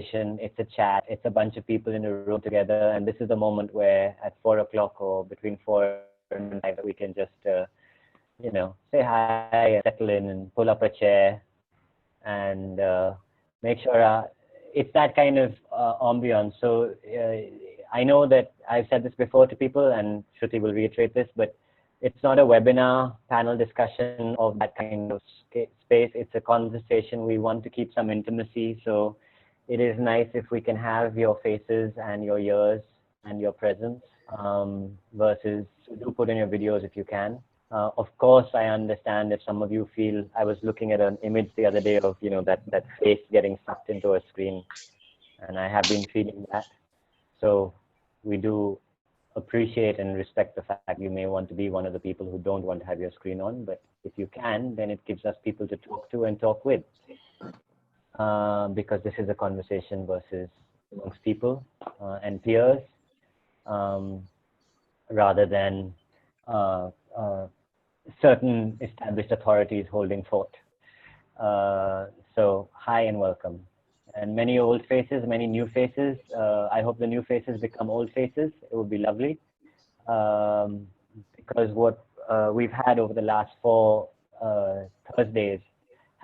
conversation, it's a chat, it's a bunch of people in a room together, and this is the moment where at 4 o'clock or between 4 and 5 we can just, you know, say hi, settle in and pull up a chair and make sure it's that kind of ambiance. So I know that I've said this before to people, and Shruti will reiterate this, but it's not a webinar panel discussion of that kind of space. It's a conversation. We want to keep some intimacy. So it is nice if we can have your faces and your ears and your presence versus do put in your videos if you can. Of course, I understand if some of you feel, I was looking at an image the other day of, you know, that face getting sucked into a screen, and I have been feeling that. So we do appreciate and respect the fact you may want to be one of the people who don't want to have your screen on, but if you can, then it gives us people to talk to and talk with, because this is a conversation versus amongst people and peers, rather than certain established authorities holding fort. So hi and welcome. And many old faces, many new faces. I hope the new faces become old faces. It would be lovely. Because what we've had over the last 4 Thursdays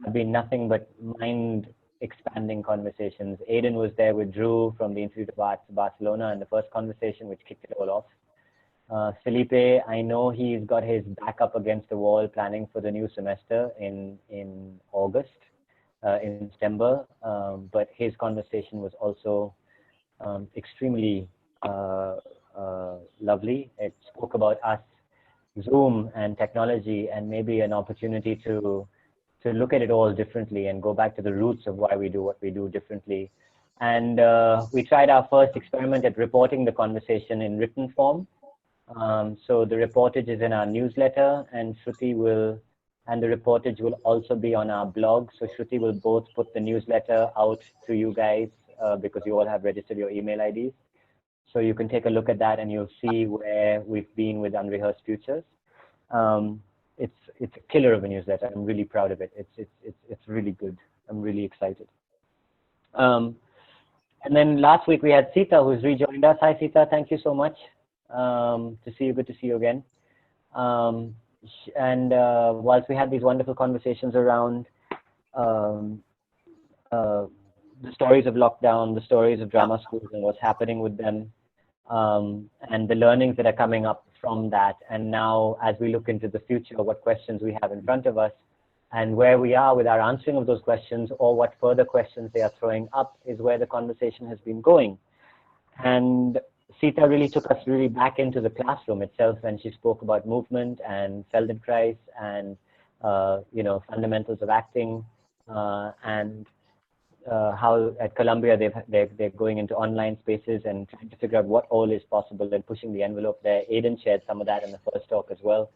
have been nothing but mind-expanding conversations. Aidan was there with Drew from the Institute of Arts Barcelona in the first conversation, which kicked it all off. Felipe, I know he's got his back up against the wall planning for the new semester in August. In September, but his conversation was also extremely lovely. It spoke about us, Zoom and technology, and maybe an opportunity to look at it all differently and go back to the roots of why we do what we do differently. And we tried our first experiment at reporting the conversation in written form. So the reportage is in our newsletter, and Shruti will, and the reportage will also be on our blog. So Shruti will both put the newsletter out to you guys because you all have registered your email IDs. So you can take a look at that and you'll see where we've been with Unrehearsed Futures. It's a killer of a newsletter. I'm really proud of it. It's really good. I'm really excited. And then last week we had Sita, who's rejoined us. Hi Sita, thank you so much. To see you, good to see you again. And whilst we had these wonderful conversations around the stories of lockdown, the stories of drama schools and what's happening with them, and the learnings that are coming up from that, and now as we look into the future, what questions we have in front of us and where we are with our answering of those questions, or what further questions they are throwing up, is where the conversation has been going. And Sita really took us really back into the classroom itself, and she spoke about movement and Feldenkrais and you know, fundamentals of acting, and how at Columbia they're going into online spaces and trying to figure out what all is possible and pushing the envelope there. Aidan shared some of that in the first talk as well.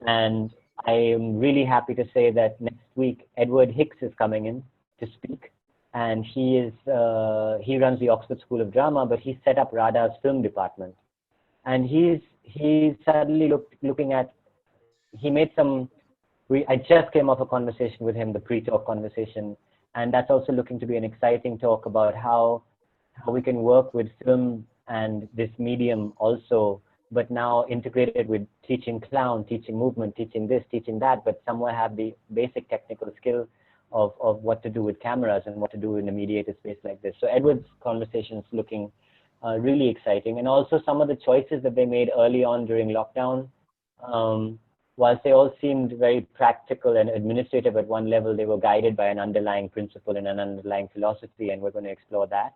And I am really happy to say that next week Edward Hicks is coming in to speak. And he runs the Oxford School of Drama, but he set up RADA's film department. And he's suddenly looking at, he made some, I just came off a conversation with him, the pre-talk conversation, and that's also looking to be an exciting talk about how we can work with film and this medium also, but now integrated with teaching clown, teaching movement, teaching this, teaching that, but somewhere have the basic technical skill of what to do with cameras and what to do in a mediated space like this. So Edward's conversation is looking really exciting, and also some of the choices that they made early on during lockdown, whilst they all seemed very practical and administrative at one level, they were guided by an underlying principle and an underlying philosophy, and we're going to explore that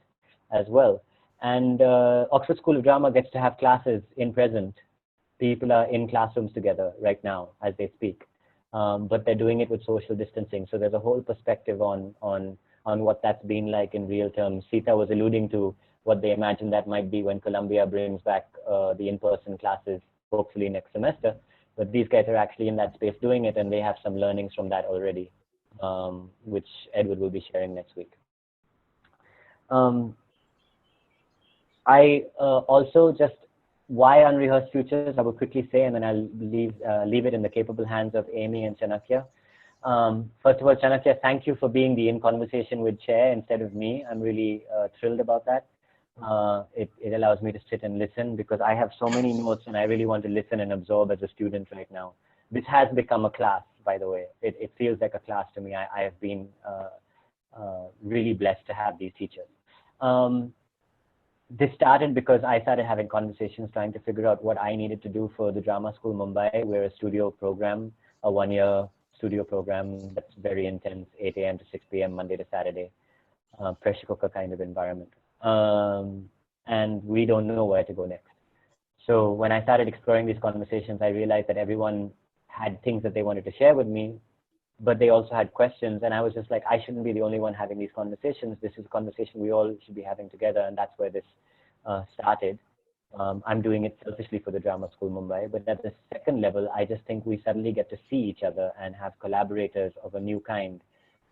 as well. And Oxford School of Drama gets to have classes in present. People are in classrooms together right now as they speak. But they're doing it with social distancing. So there's a whole perspective on what that's been like in real terms. Sita was alluding to what they imagine that might be when Columbia brings back the in-person classes, hopefully next semester. But these guys are actually in that space doing it, and they have some learnings from that already, which Edward will be sharing next week. I also just, why Unrehearsed Futures, I will quickly say, and then I'll leave it in the capable hands of Amy and Chanakya. First of all, Chanakya, thank you for being the in conversation with chair instead of me. I'm really thrilled about that. It allows me to sit and listen because I have so many notes and I really want to listen and absorb as a student right now. This has become a class, by the way. It feels like a class to me. I have been really blessed to have these teachers. This started because I started having conversations trying to figure out what I needed to do for the Drama School Mumbai. We're a studio program, a one-year studio program that's very intense, 8 a.m. to 6 p.m. Monday to Saturday, pressure cooker kind of environment. And we don't know where to go next. So when I started exploring these conversations, I realized that everyone had things that they wanted to share with me, but they also had questions. And I was just like, I shouldn't be the only one having these conversations. This is a conversation we all should be having together. And that's where this started. I'm doing it selfishly for the Drama School Mumbai, but at the second level, I just think we suddenly get to see each other and have collaborators of a new kind.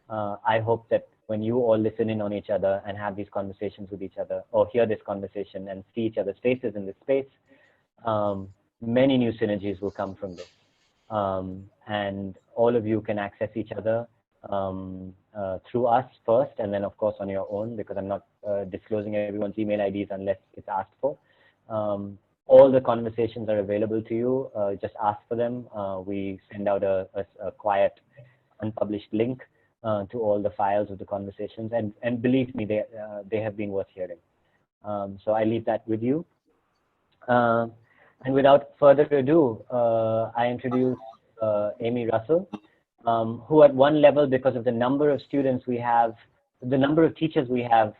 I hope that when you all listen in on each other and have these conversations with each other, or hear this conversation and see each other's faces in this space, many new synergies will come from this. And all of you can access each other through us first, and then of course on your own, because I'm not disclosing everyone's email IDs unless it's asked for. All the conversations are available to you. Just ask for them. We send out a quiet, unpublished link to all the files of the conversations, and believe me, they have been worth hearing. So I leave that with you. And without further ado, I introduce Amy Russell, who at one level, because of the number of students we have, the number of teachers we have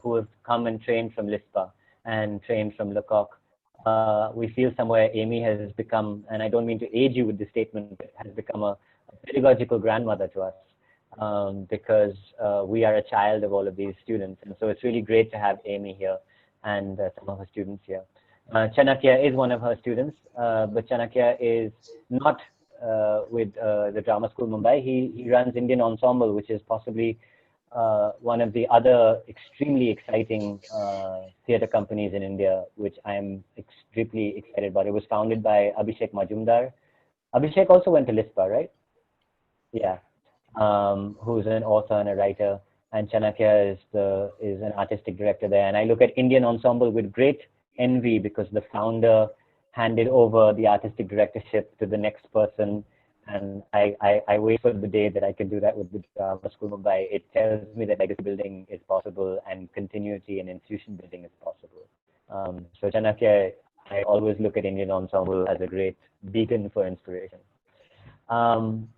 who have come and trained from LISPA and trained from Lecoq, we feel somewhere Amy has become, and I don't mean to age you with this statement, but has become a pedagogical grandmother to us because we are a child of all of these students. And so it's really great to have Amy here and some of her students here. Chanakya is one of her students, but Chanakya is not with the Drama School Mumbai. He runs Indian Ensemble, which is possibly one of the other extremely exciting theatre companies in India, which I am extremely excited about. It was founded by Abhishek Majumdar. Abhishek also went to LISPA, right? Yeah, who's an author and a writer, and Chanakya is an artistic director there. And I look at Indian Ensemble with great envy because the founder handed over the artistic directorship to the next person, and I wait for the day that I can do that with the Drama School Mumbai. It tells me that legacy building is possible and continuity and institution building is possible. So Chanakya, I always look at Indian Ensemble as a great beacon for inspiration.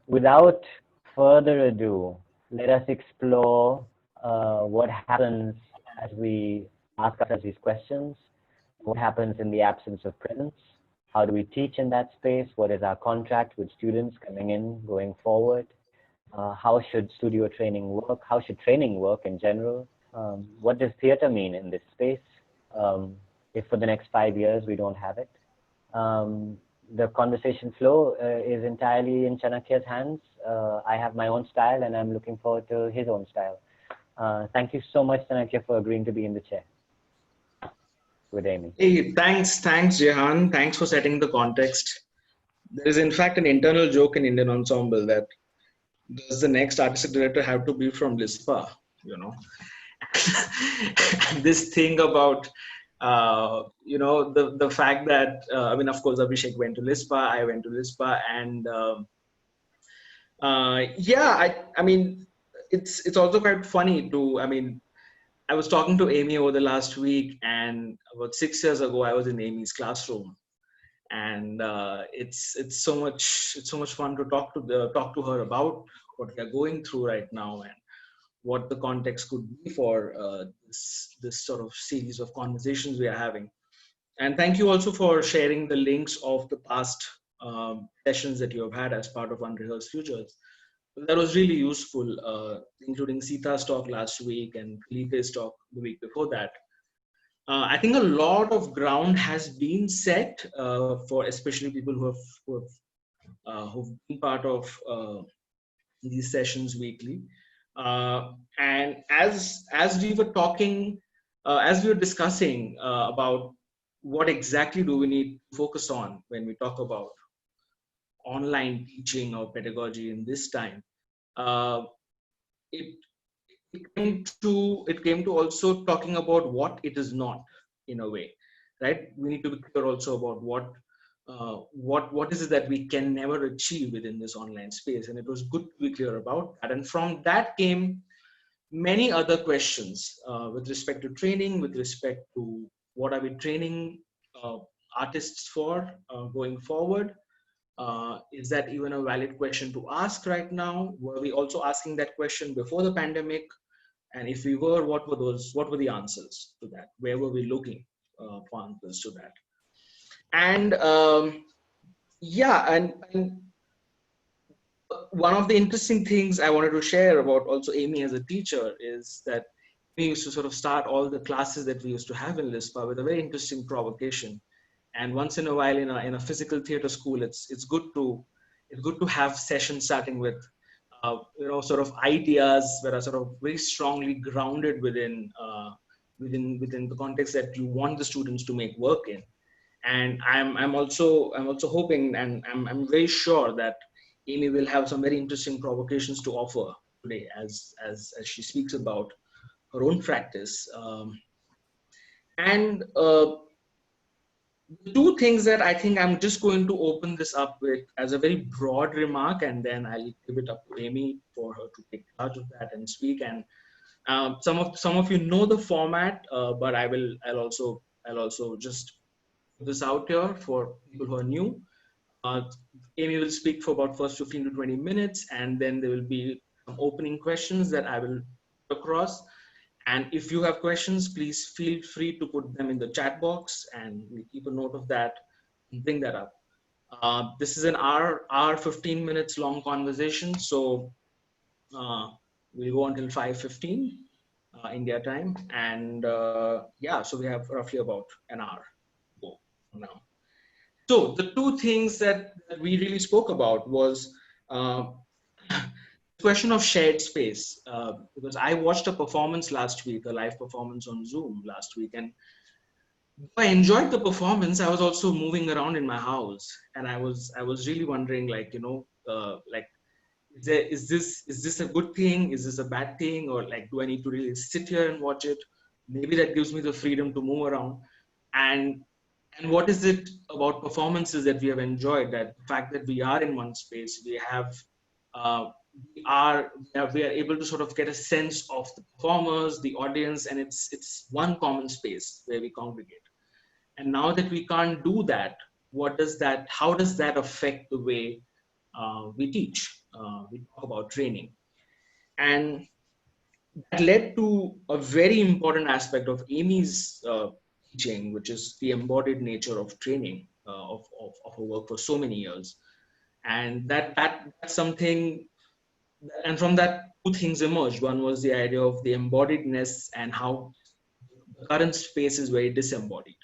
Without further ado, let us explore what happens as we ask ourselves these questions. What happens in the absence of presence? How do we teach in that space? What is our contract with students coming in, going forward? How should studio training work? How should training work in general? What does theater mean in this space? If for the next 5 years we don't have it. The conversation flow is entirely in Chanakya's hands. I have my own style and I'm looking forward to his own style. Thank you so much, Chanakya, for agreeing to be in the chair with Amy. Hey, thanks, Jehan. Thanks for setting the context. There is in fact an internal joke in Indian Ensemble that does the next artistic director have to be from LISPA, you know? This thing about, you know, the fact that, I mean, of course, Abhishek went to LISPA, I went to LISPA, and yeah, I mean, it's also quite funny to, I mean, I was talking to Amy over the last week, and about 6 years ago, I was in Amy's classroom, and it's so much fun to talk to her about what we are going through right now and what the context could be for this sort of series of conversations we are having. And thank you also for sharing the links of the past sessions that you have had as part of Unrehearsed Futures. That was really useful, including Sita's talk last week and Felipe's talk the week before that. I think a lot of ground has been set for especially people who've been part of these sessions weekly. And as we were talking, as we were discussing about what exactly do we need to focus on when we talk about online teaching or pedagogy in this time, uh, it it came to also talking about what it is not, in a way, right? We need to be clear also about what is it that we can never achieve within this online space, and it was good to be clear about that. And from that came many other questions with respect to training, with respect to what are we training uh, artists for going forward. Is that even a valid question to ask right now? Were we also asking that question before the pandemic? And if we were, what were the answers to that? Where were we looking for answers to that? And yeah, and one of the interesting things I wanted to share about also Amy as a teacher is that we used to sort of start all the classes that we used to have in LISPA with a very interesting provocation. And once in a while in a physical theater school, it's good to have sessions starting with sort of ideas that are sort of very strongly grounded within the context that you want the students to make work in. And I'm also hoping, and I'm very sure that Amy will have some very interesting provocations to offer today as she speaks about her own practice. And the two things that I think I'm just going to open this up with as a very broad remark, and then I'll give it up to Amy for her to take charge of that and speak. And some of you know the format, but I'll also just put this out here for people who are new. Uh, Amy will speak for about first 15 to 20 minutes, and then there will be some opening questions that I will put across. And if you have questions, please feel free to put them in the chat box, and we'll keep a note of that and bring that up. This is an hour 15 minutes long conversation, so we'll go until 5:15 India time, and yeah, so we have roughly about an hour to go from now. So the two things that we really spoke about was uh, the question of shared space, because I watched a performance last week, a live performance on Zoom last week, and I enjoyed the performance. I was also moving around in my house, and I was really wondering, like, like, is this a good thing? Is this a bad thing? Or like, do I need to really sit here and watch it? Maybe that gives me the freedom to move around. And and what is it about performances that we have enjoyed? That the fact that we are in one space, uh, we are able to sort of get a sense of the performers, the audience, and it's one common space where we congregate. And now that we can't do that, how does that affect the way we teach? We talk about training. And that led to a very important aspect of Amy's teaching, which is the embodied nature of training of her work for so many years. And that's something, and from that, two things emerged. One was the idea of the embodiedness and how the current space is very disembodied.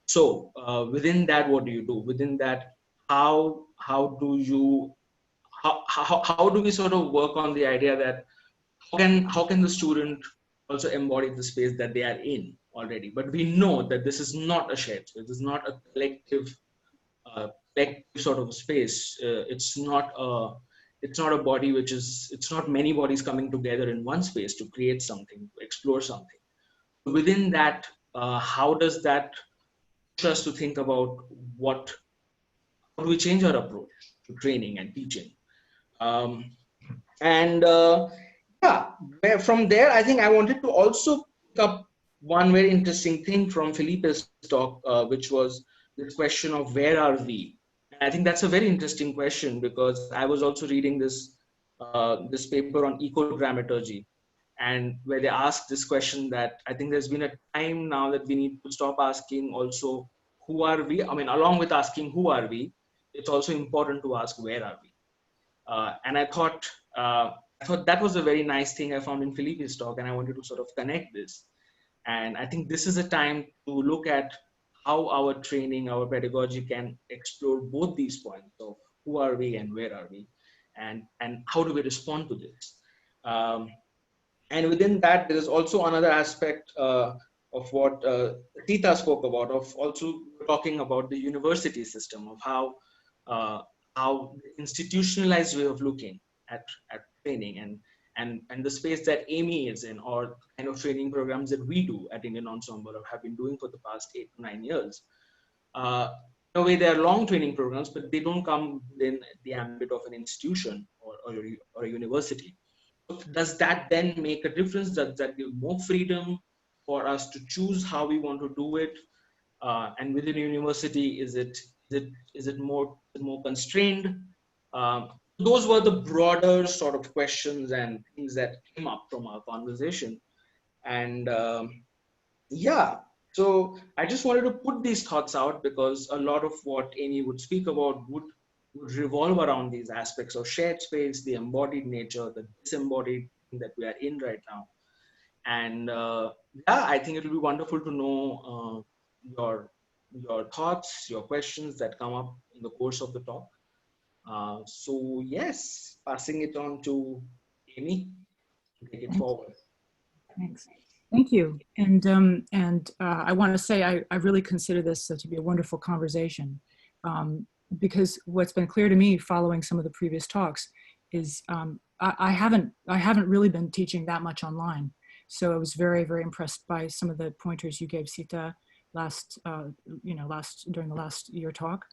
So within that, what do you do? Within that, how do you how do we sort of work on the idea that how can the student also embody the space that they are in already? But we know that this is not a shared space. This is not a collective sort of space. It's not a body it's not many bodies coming together in one space to create something, to explore something. Within that, how does that push us to think about how do we change our approach to training and teaching? Um, and yeah, from there, I think I wanted to also pick up one very interesting thing from Felipe's talk, which was this question of where are we? And I think that's a very interesting question, because I was also reading this paper on eco-dramaturgy, and where they asked this question that I think there's been a time now that we need to stop asking also who are we. I mean, along with asking who are we, it's also important to ask where are we. And I thought that was a very nice thing I found in Felipe's talk, and I wanted to sort of connect this. And I think this is a time to look at how our training, our pedagogy can explore both these points of who are we and where are we, and how do we respond to this. Um, and within that, there is also another aspect of what Tita spoke about, of also talking about the university system, of how how the institutionalized way of looking at training and the space that Amy is in, or the kind of training programs that we do at Indian Ensemble or have been doing for the past 8 to 9 years. In a way, they are long training programs, but they don't come within the ambit of an institution or a university. So does that then make a difference? Does that give more freedom for us to choose how we want to do it? And within a university, is it more constrained? Those were the broader sort of questions and things that came up from our conversation. And yeah, so I just wanted to put these thoughts out because a lot of what Amy would speak about would revolve around these aspects of shared space, the embodied nature, the disembodied thing that we are in right now. And yeah, I think it will be wonderful to know your thoughts, your questions that come up in the course of the talk. So yes, passing it on to Amy to take it forward. Thanks. Thank you. And I want to say I really consider this to be a wonderful conversation, because what's been clear to me following some of the previous talks is I haven't really been teaching that much online. So I was very, very impressed by some of the pointers you gave, Sita, during the last year talk.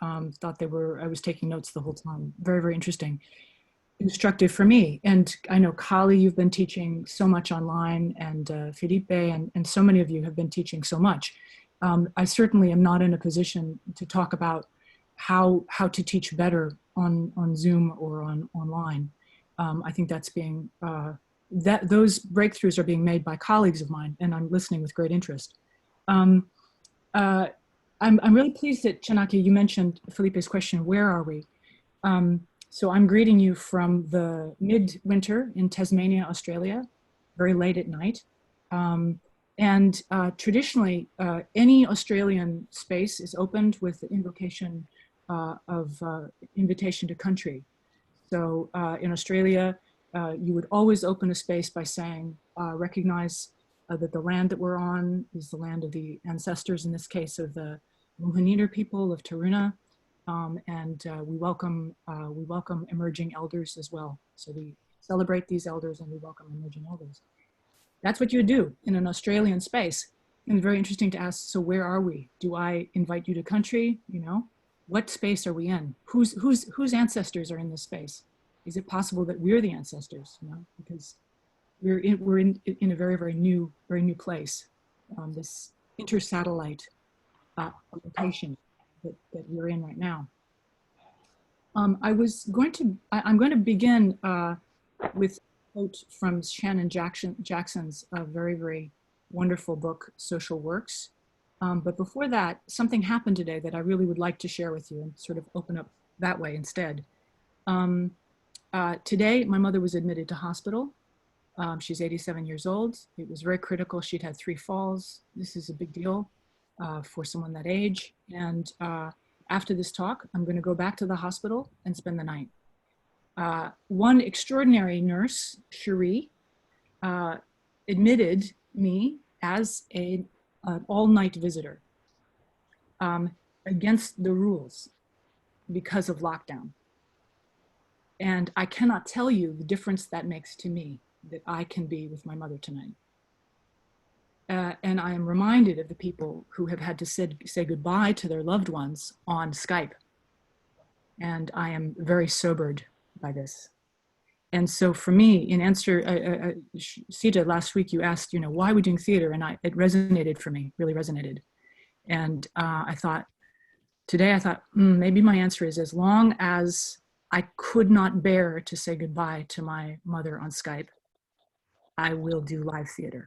Thought I was taking notes the whole time. Very, very interesting. Instructive for me. And I know, Kali, you've been teaching so much online, and Felipe, and so many of you have been teaching so much. I certainly am not in a position to talk about how to teach better on Zoom or online. I think that's being, those breakthroughs are being made by colleagues of mine, and I'm listening with great interest. I'm really pleased that, Chanakya, you mentioned Felipe's question, where are we? So I'm greeting you from the midwinter in Tasmania, Australia, very late at night. Traditionally, any Australian space is opened with the invocation of invitation to country. So in Australia, you would always open a space by saying, recognize that the land that we're on is the land of the ancestors, in this case of the Muhaniter people of Taruna. We welcome emerging elders as well. So we celebrate these elders and we welcome emerging elders. That's what you would do in an Australian space. And very interesting to ask, so where are we? Do I invite you to country? You know, what space are we in? Whose ancestors are in this space? Is it possible that we're the ancestors? You know, because we're in a very, very new place. This intersatellite location that we're in right now. I'm going to begin with a quote from Shannon Jackson's very, very wonderful book, Social Works. But before that, something happened today that I really would like to share with you and sort of open up that way instead. Today, my mother was admitted to hospital. She's 87 years old. It was very critical. She'd had 3 falls. This is a big deal for someone that age. And after this talk, I'm going to go back to the hospital and spend the night. One extraordinary nurse, Cherie, admitted me as an all-night visitor against the rules because of lockdown. And I cannot tell you the difference that makes to me that I can be with my mother tonight. And I am reminded of the people who have had to say goodbye to their loved ones on Skype. And I am very sobered by this. And so for me, in answer, Sita, last week you asked, you know, why are we doing theater? And it resonated for me, really resonated. And today I thought, maybe my answer is, as long as I could not bear to say goodbye to my mother on Skype, I will do live theater.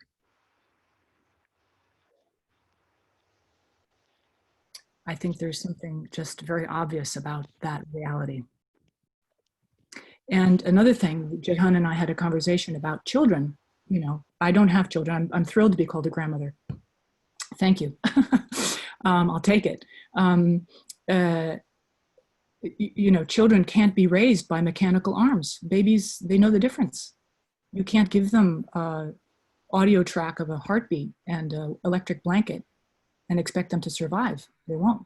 I think there's something just very obvious about that reality. And another thing, Jehan and I had a conversation about children. You know, I don't have children. I'm thrilled to be called a grandmother. Thank you. I'll take it. You know, children can't be raised by mechanical arms. Babies, they know the difference. You can't give them an audio track of a heartbeat and an electric blanket and expect them to survive. They won't.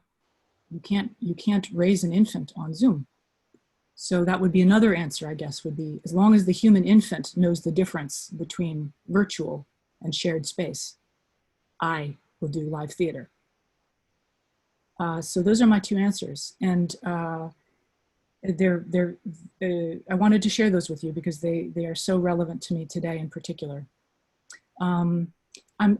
You can't raise an infant on Zoom. So that would be another answer, I guess, would be as long as the human infant knows the difference between virtual and shared space, I will do live theater. So those are my two answers. And I wanted to share those with you because they are so relevant to me today in particular. I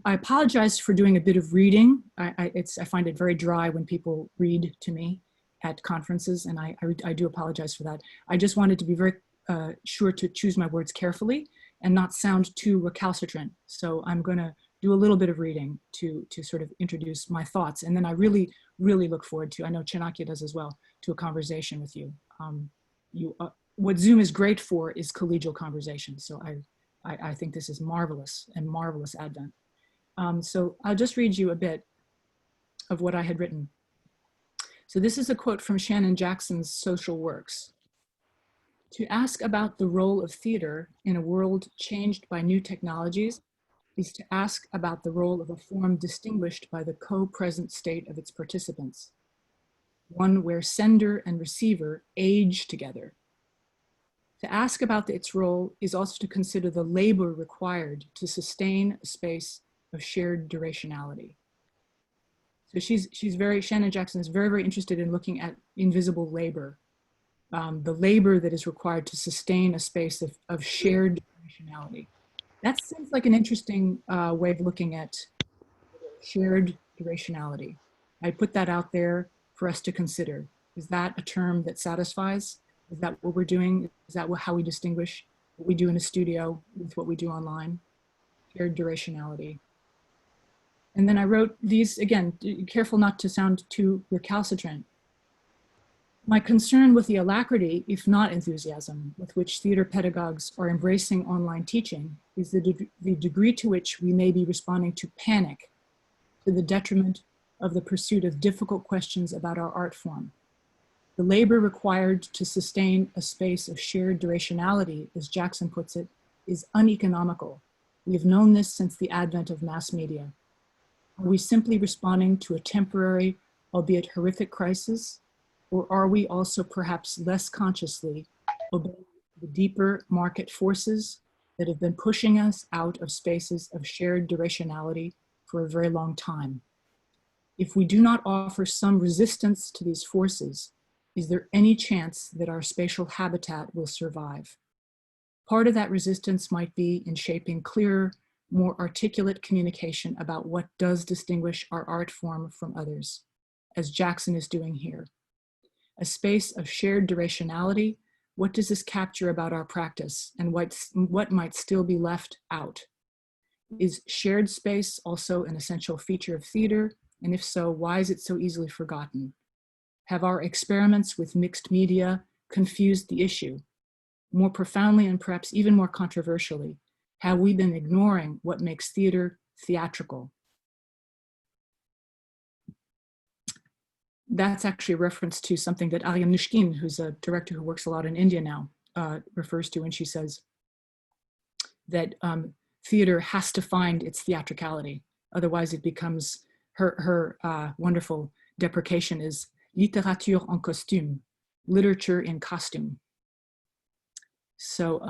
apologize for doing a bit of reading. I find it very dry when people read to me at conferences, and I do apologize for that. I just wanted to be very sure to choose my words carefully and not sound too recalcitrant. So I'm going to do a little bit of reading to sort of introduce my thoughts. And then I really, really look forward to, I know Chanakya does as well, to a conversation with you. What Zoom is great for is collegial conversation. So I think this is marvelous and marvelous advent. So I'll just read you a bit of what I had written. So this is a quote from Shannon Jackson's Social Works. To ask about the role of theater in a world changed by new technologies is to ask about the role of a form distinguished by the co-present state of its participants, one where sender and receiver age together. To ask about its role is also to consider the labor required to sustain a space of shared durationality. So Shannon Jackson is very, very interested in looking at invisible labor, the labor that is required to sustain a space of shared durationality. That seems like an interesting way of looking at shared durationality. I put that out there for us to consider. Is that a term that satisfies? Is that what we're doing? Is that how we distinguish what we do in a studio with what we do online? Shared durationality. And then I wrote these, again, careful not to sound too recalcitrant. My concern with the alacrity, if not enthusiasm, with which theater pedagogues are embracing online teaching is the degree to which we may be responding to panic to the detriment of the pursuit of difficult questions about our art form. The labor required to sustain a space of shared durationality, as Jackson puts it, is uneconomical. We have known this since the advent of mass media. Are we simply responding to a temporary, albeit horrific crisis? Or are we also perhaps less consciously obeying the deeper market forces that have been pushing us out of spaces of shared durationality for a very long time? If we do not offer some resistance to these forces, is there any chance that our spatial habitat will survive? Part of that resistance might be in shaping clearer, more articulate communication about what does distinguish our art form from others, as Jackson is doing here. A space of shared durationality, what does this capture about our practice and what might still be left out? Is shared space also an essential feature of theater? And if so, why is it so easily forgotten? Have our experiments with mixed media confused the issue? More profoundly and perhaps even more controversially, have we been ignoring what makes theater theatrical? That's actually a reference to something that Arya Mishkin, who's a director who works a lot in India now, refers to when she says that theater has to find its theatricality. Otherwise it becomes, her wonderful deprecation is littérature en costume, literature in costume. So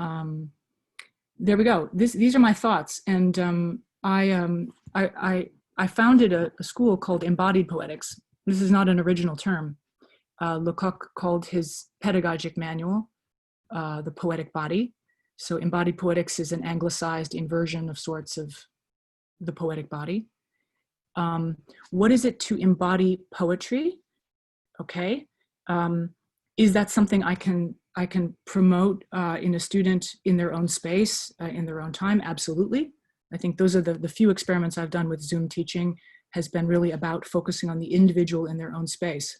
there we go. These are my thoughts. And I founded a school called Embodied Poetics. This is not an original term. Lecoq called his pedagogic manual the poetic body. So Embodied Poetics is an anglicized inversion of sorts of the poetic body. What is it to embody poetry? Okay. Is that something I can promote in a student in their own space, in their own time? Absolutely. I think those are the few experiments I've done with Zoom teaching has been really about focusing on the individual in their own space.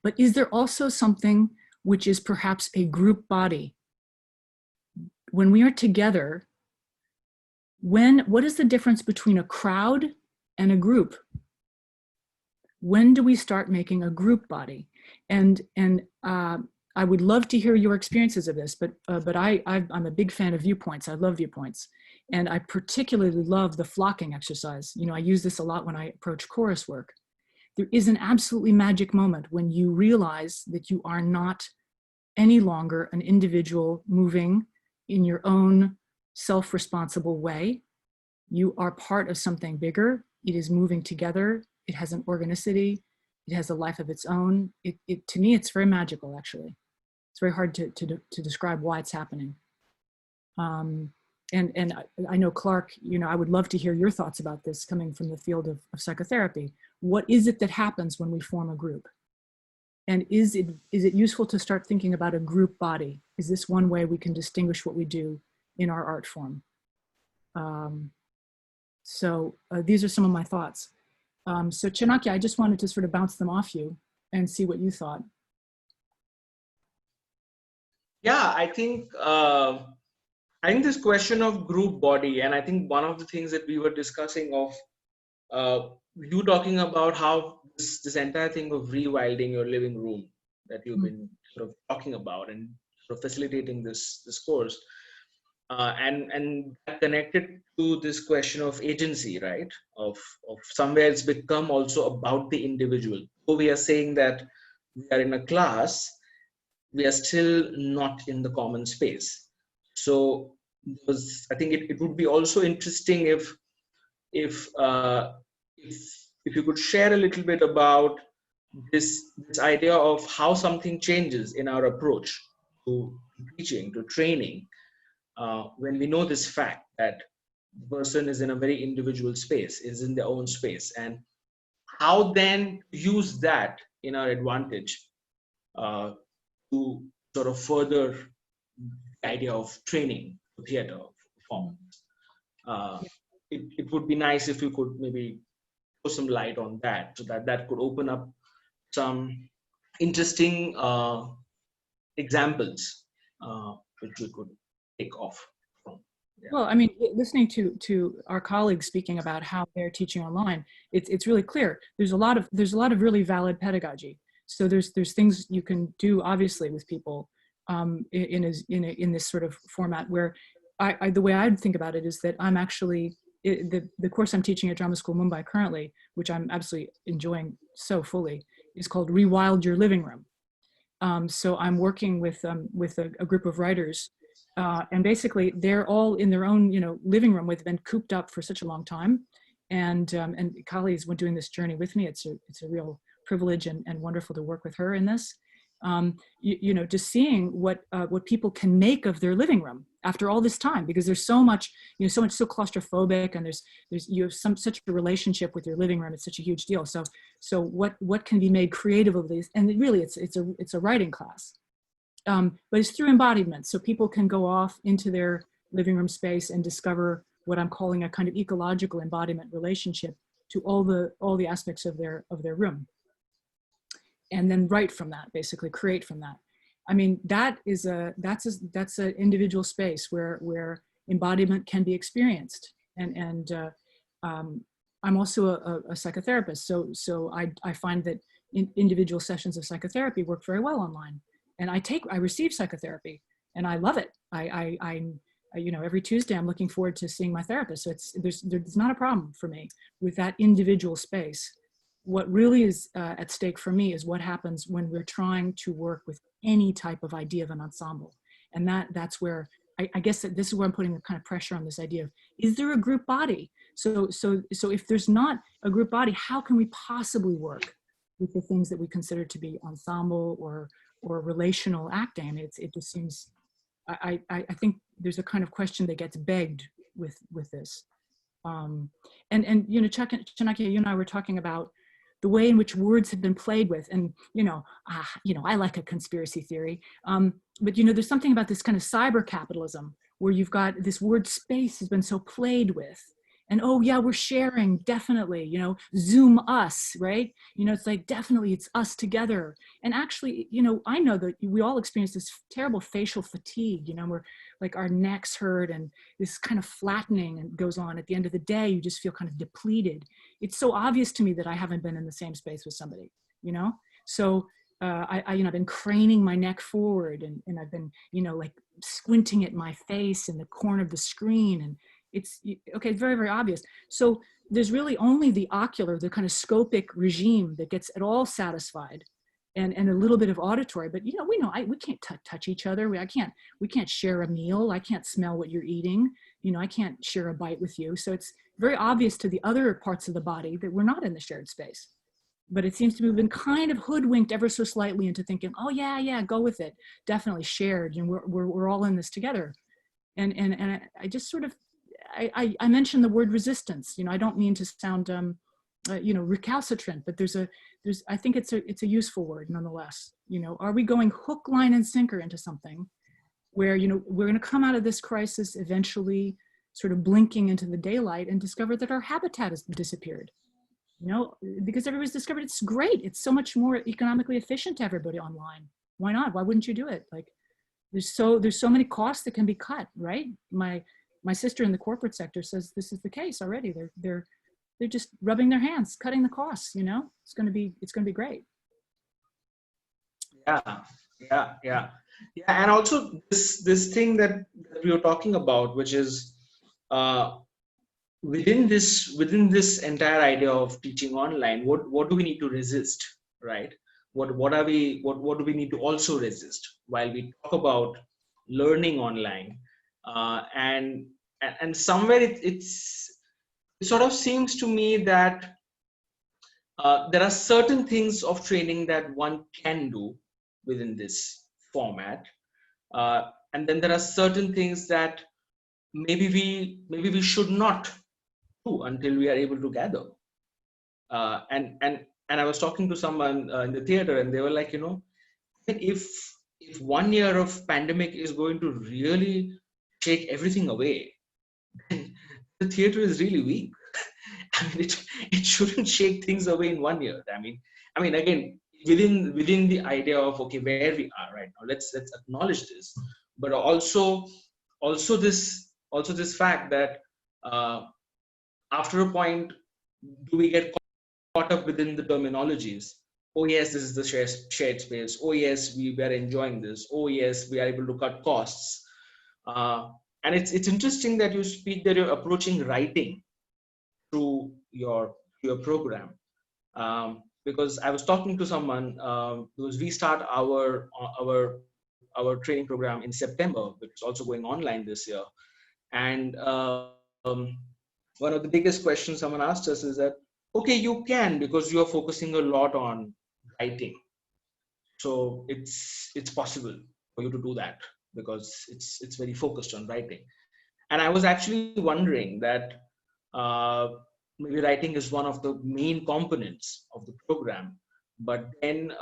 But is there also something which is perhaps a group body? When we are together, what is the difference between a crowd and a group? When do we start making a group body? And I would love to hear your experiences of this, but I'm a big fan of viewpoints. I love viewpoints. And I particularly love the flocking exercise. You know, I use this a lot when I approach chorus work. there is an absolutely magic moment when you realize that you are not any longer an individual moving in your own self-responsible way. You are part of something bigger. It is moving together. It has an organicity. It has a life of its own. To me, it's very magical, actually. It's very hard to describe why it's happening. And I know, Clark, I would love to hear your thoughts about this coming from the field of psychotherapy. What is it that happens when we form a group? And is it useful to start thinking about a group body? Is this one way we can distinguish what we do in our art form? So these are some of my thoughts. So Chanakya, I just wanted to sort of bounce them off you and see what you thought. Yeah, I think this question of group body, and I think one of the things that we were discussing of you talking about how this entire thing of rewilding your living room that you've been sort of talking about and sort of facilitating this course, and connected to this question of agency, right? Of somewhere it's become also about the individual. So we are saying that we are in a class, we are still not in the common space. So I think it would be also interesting if you could share a little bit about this idea of how something changes in our approach to teaching, to training, when we know this fact that the person is in a very individual space, is in their own space, and how then use that in our advantage to sort of further the idea of training, theater, performance. It would be nice if you could maybe throw some light on that, so that could open up some interesting examples which we could take off from. Yeah. Well, I mean, listening to our colleagues speaking about how they're teaching online, it's really clear. There's a lot of really valid pedagogy. So there's things you can do, obviously, with people in this sort of format where the way I'd think about it is that I'm actually the course I'm teaching at Drama School Mumbai currently, which I'm absolutely enjoying so fully, is called Rewild Your Living Room. So I'm working with a group of writers, and basically they're all in their own living room. They've been cooped up for such a long time, and Kali's doing this journey with me. It's a real privilege and wonderful to work with her in this. Just seeing what people can make of their living room after all this time, because there's so much so claustrophobic, and you have such a relationship with your living room. It's such a huge deal. So what can be made creative of these? And really, it's a writing class, but it's through embodiment. So people can go off into their living room space and discover what I'm calling a kind of ecological embodiment relationship to all the aspects of their room. And then write from that, basically create from that. I mean, that's an individual space where embodiment can be experienced. And I'm also a psychotherapist, so I find that individual sessions of psychotherapy work very well online. And I receive psychotherapy, and I love it. I every Tuesday I'm looking forward to seeing my therapist. So there's not a problem for me with that individual space. What really is at stake for me is what happens when we're trying to work with any type of idea of an ensemble. And that's where I guess that this is where I'm putting the kind of pressure on this idea of, is there a group body? So if there's not a group body, how can we possibly work with the things that we consider to be ensemble or relational acting? I mean, it just seems, I think there's a kind of question that gets begged with this. And Chanakya, you and I were talking about the way in which words have been played with, and I like a conspiracy theory, but there's something about this kind of cyber capitalism where you've got this word space has been so played with, and oh yeah, we're sharing, definitely, Zoom us, right? It's like, definitely it's us together. And actually, I know that we all experience this terrible facial fatigue, we're like, our necks hurt, and this kind of flattening goes on. At the end of the day, you just feel kind of depleted. It's so obvious to me that I haven't been in the same space with somebody, So I've been craning my neck forward, and I've been, like squinting at my face in the corner of the screen, and it's, okay, very, very obvious. So there's really only the ocular, the kind of scopic regime that gets it all satisfied, and a little bit of auditory. But, you know, we can't touch each other. We can't share a meal. I can't smell what you're eating. You know, I can't share a bite with you. So it's very obvious to the other parts of the body that we're not in the shared space. But it seems to have been kind of hoodwinked ever so slightly into thinking, oh yeah, go with it. Definitely shared, and we're all in this together. And I just sort of, I mentioned the word resistance. You know, I don't mean to sound, you know, recalcitrant, but I think it's a useful word nonetheless. You know, are we going hook, line, and sinker into something where, you know, we're going to come out of this crisis eventually sort of blinking into the daylight and discover that our habitat has disappeared? You know, because everybody's discovered it's great. It's so much more economically efficient to everybody online. Why not? Why wouldn't you do it? Like, there's so many costs that can be cut, right? My sister in the corporate sector says this is the case already. They're just rubbing their hands, cutting the costs. You know, it's going to be great. Yeah. And also this thing that we were talking about, which is within this entire idea of teaching online, what do we need to resist, right? What do we need to also resist while we talk about learning online? And somewhere it sort of seems to me that there are certain things of training that one can do within this format, and then there are certain things that maybe we should not do until we are able to gather. And I was talking to someone in the theater, and they were like, you know, if 1 year of pandemic is going to really take everything away, then the theater is really weak. I mean, it shouldn't shake things away in 1 year. I mean, again, within the idea of, okay, where we are right now, let's acknowledge this, but also this fact that after a point, do we get caught up within the terminologies? Oh yes, this is the shared space. Oh yes, we are enjoying this. Oh yes, we are able to cut costs. And it's interesting that you speak that you're approaching writing through your program, because I was talking to someone, because we start our training program in September, which is also going online this year. And one of the biggest questions someone asked us is that, okay, you can, because you are focusing a lot on writing, so it's possible for you to do that because it's very focused on writing. And I was actually wondering that maybe writing is one of the main components of the program, but then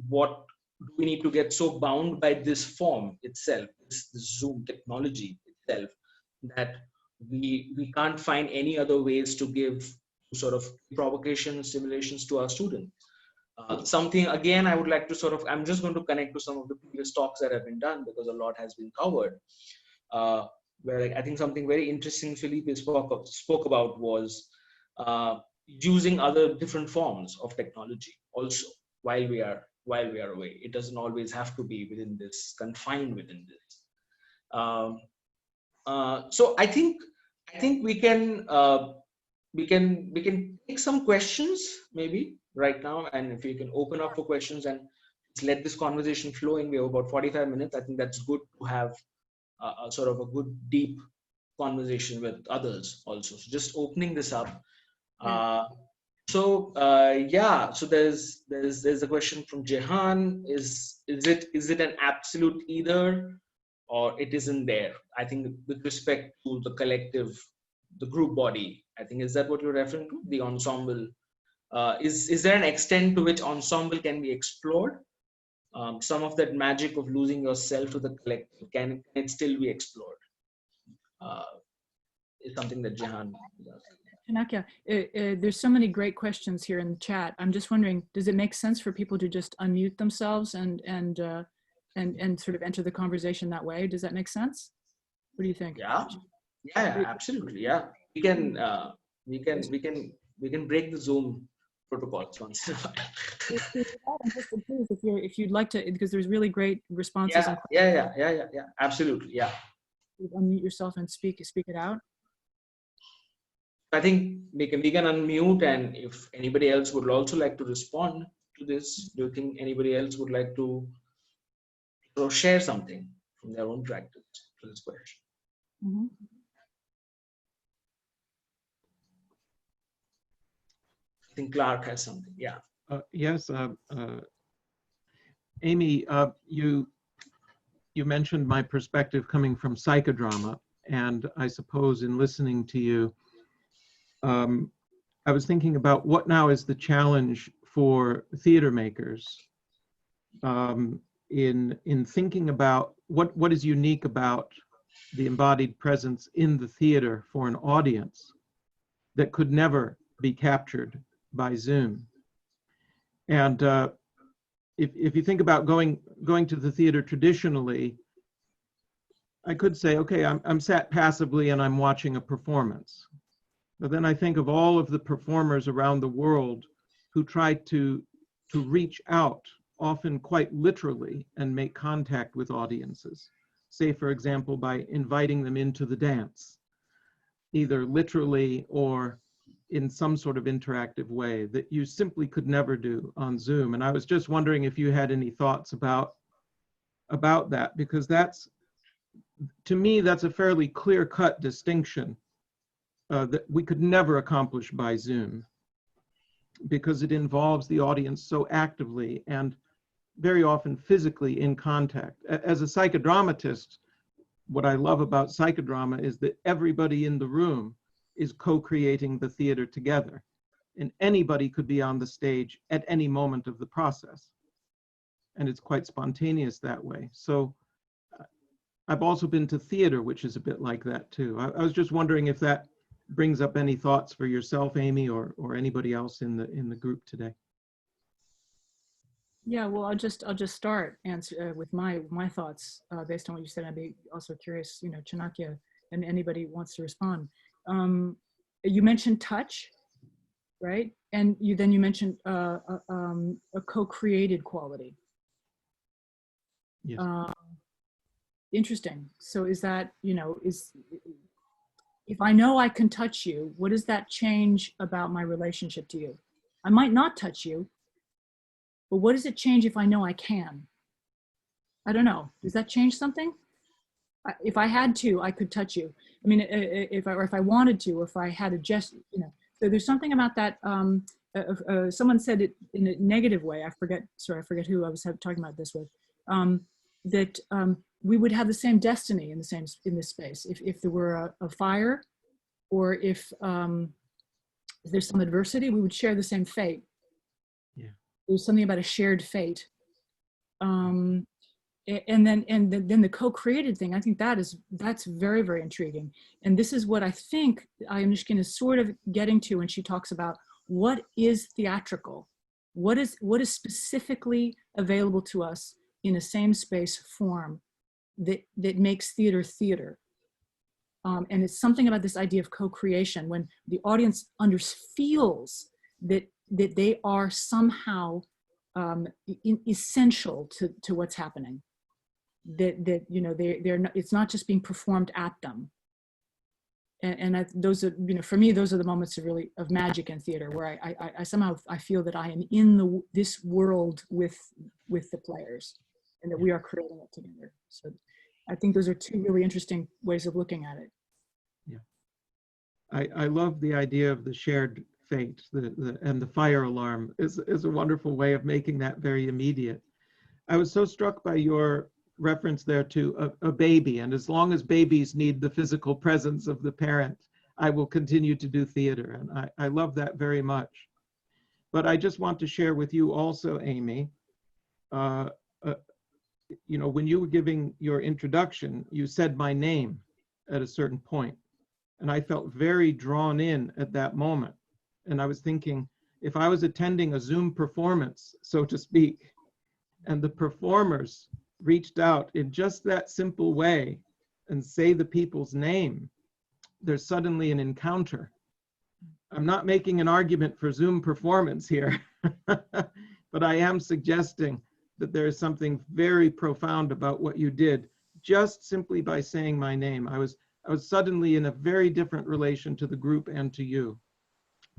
what do we need to get so bound by this form itself, this Zoom technology itself, that we can't find any other ways to give sort of provocation stimulations to our students? Something, again, I would like to sort of, I'm just going to connect to some of the previous talks that have been done because a lot has been covered, where I think something very interesting Felipe spoke about was using other different forms of technology also while we are away. It doesn't always have to be confined within this. So I think we can take some questions maybe right now, and if you can open up for questions and just let this conversation flowing. We have about 45 minutes. I think that's good to have a sort of a good deep conversation with others also. So just opening this up. So there's a question from Jehan. Is it an absolute either, or it isn't there? I think with respect to the collective, the group body, I think, is that what you're referring to? The ensemble. Is there an extent to which ensemble can be explored? Some of that magic of losing yourself to the collective, can it still be explored? Is something that Jehan does. Chanakya, there's so many great questions here in the chat. I'm just wondering, does it make sense for people to just unmute themselves and sort of enter the conversation that way? Does that make sense? What do you think? Yeah, absolutely. Yeah, we can break the Zoom protocols once in a while. If you'd like to, because there's really great responses. Yeah, absolutely. Yeah. Unmute yourself and speak it out. I think we can unmute, and if anybody else would also like to respond to this, do you think anybody else would like to share something from their own practice to this question? Mm-hmm. I think Clark has something. Yeah. Yes, Amy, you mentioned my perspective coming from psychodrama, and I suppose in listening to you, I was thinking about what now is the challenge for theater makers in thinking about what is unique about the embodied presence in the theater for an audience that could never be captured by Zoom. And if you think about going to the theater traditionally, I could say, okay, I'm sat passively and I'm watching a performance. But then I think of all of the performers around the world who try to reach out, often quite literally, and make contact with audiences. Say, for example, by inviting them into the dance, either literally or in some sort of interactive way that you simply could never do on Zoom. And I was just wondering if you had any thoughts about that, because that's, to me, that's a fairly clear-cut distinction that we could never accomplish by Zoom, because it involves the audience so actively and very often physically in contact. As a psychodramatist, what I love about psychodrama is that everybody in the room is co-creating the theater together, and anybody could be on the stage at any moment of the process, and it's quite spontaneous that way. So I've also been to theater, which is a bit like that too. I was just wondering if that brings up any thoughts for yourself, Amy, or anybody else in the group today. Yeah, well, I'll just start with my thoughts based on what you said. I'd be also curious, Chanakya and anybody wants to respond. You mentioned touch, right? And you mentioned a co-created quality. Yes. Interesting. So is that, if I know I can touch you, what does that change about my relationship to you? I might not touch you, but what does it change if I know I can? I don't know. Does that change something? If I had to, I could touch you. I mean, if I wanted to, if I had a gesture, So there's something about that. Someone said it in a negative way. I forget who I was talking about this with. That we would have the same destiny in this space if there were a fire, or if there's some adversity, we would share the same fate. Yeah. There's something about a shared fate. And then the co-created thing, I think that's very, very intriguing. And this is what I think Mishkin is sort of getting to when she talks about what is theatrical, what is specifically available to us in a same space form that makes theater. And it's something about this idea of co-creation, when the audience feels that they are somehow essential to what's happening. They're not, it's not just being performed at them. And those are, for me, those are the moments of magic in theater, where I somehow feel that I am in this world with the players, and that we are creating it together. So I think those are two really interesting ways of looking at it. Yeah, I love the idea of the shared fate, and the fire alarm is a wonderful way of making that very immediate. I was so struck by your reference there to a baby, and as long as babies need the physical presence of the parent, I will continue to do theater, and I love that very much. But I just want to share with you also, Amy, when you were giving your introduction, you said my name at a certain point, and I felt very drawn in at that moment. And I was thinking, if I was attending a Zoom performance, so to speak, and the performers reached out in just that simple way and say the people's name, there's suddenly an encounter. I'm not making an argument for Zoom performance here, but I am suggesting that there is something very profound about what you did just simply by saying my name. I I was suddenly in a very different relation to the group and to you.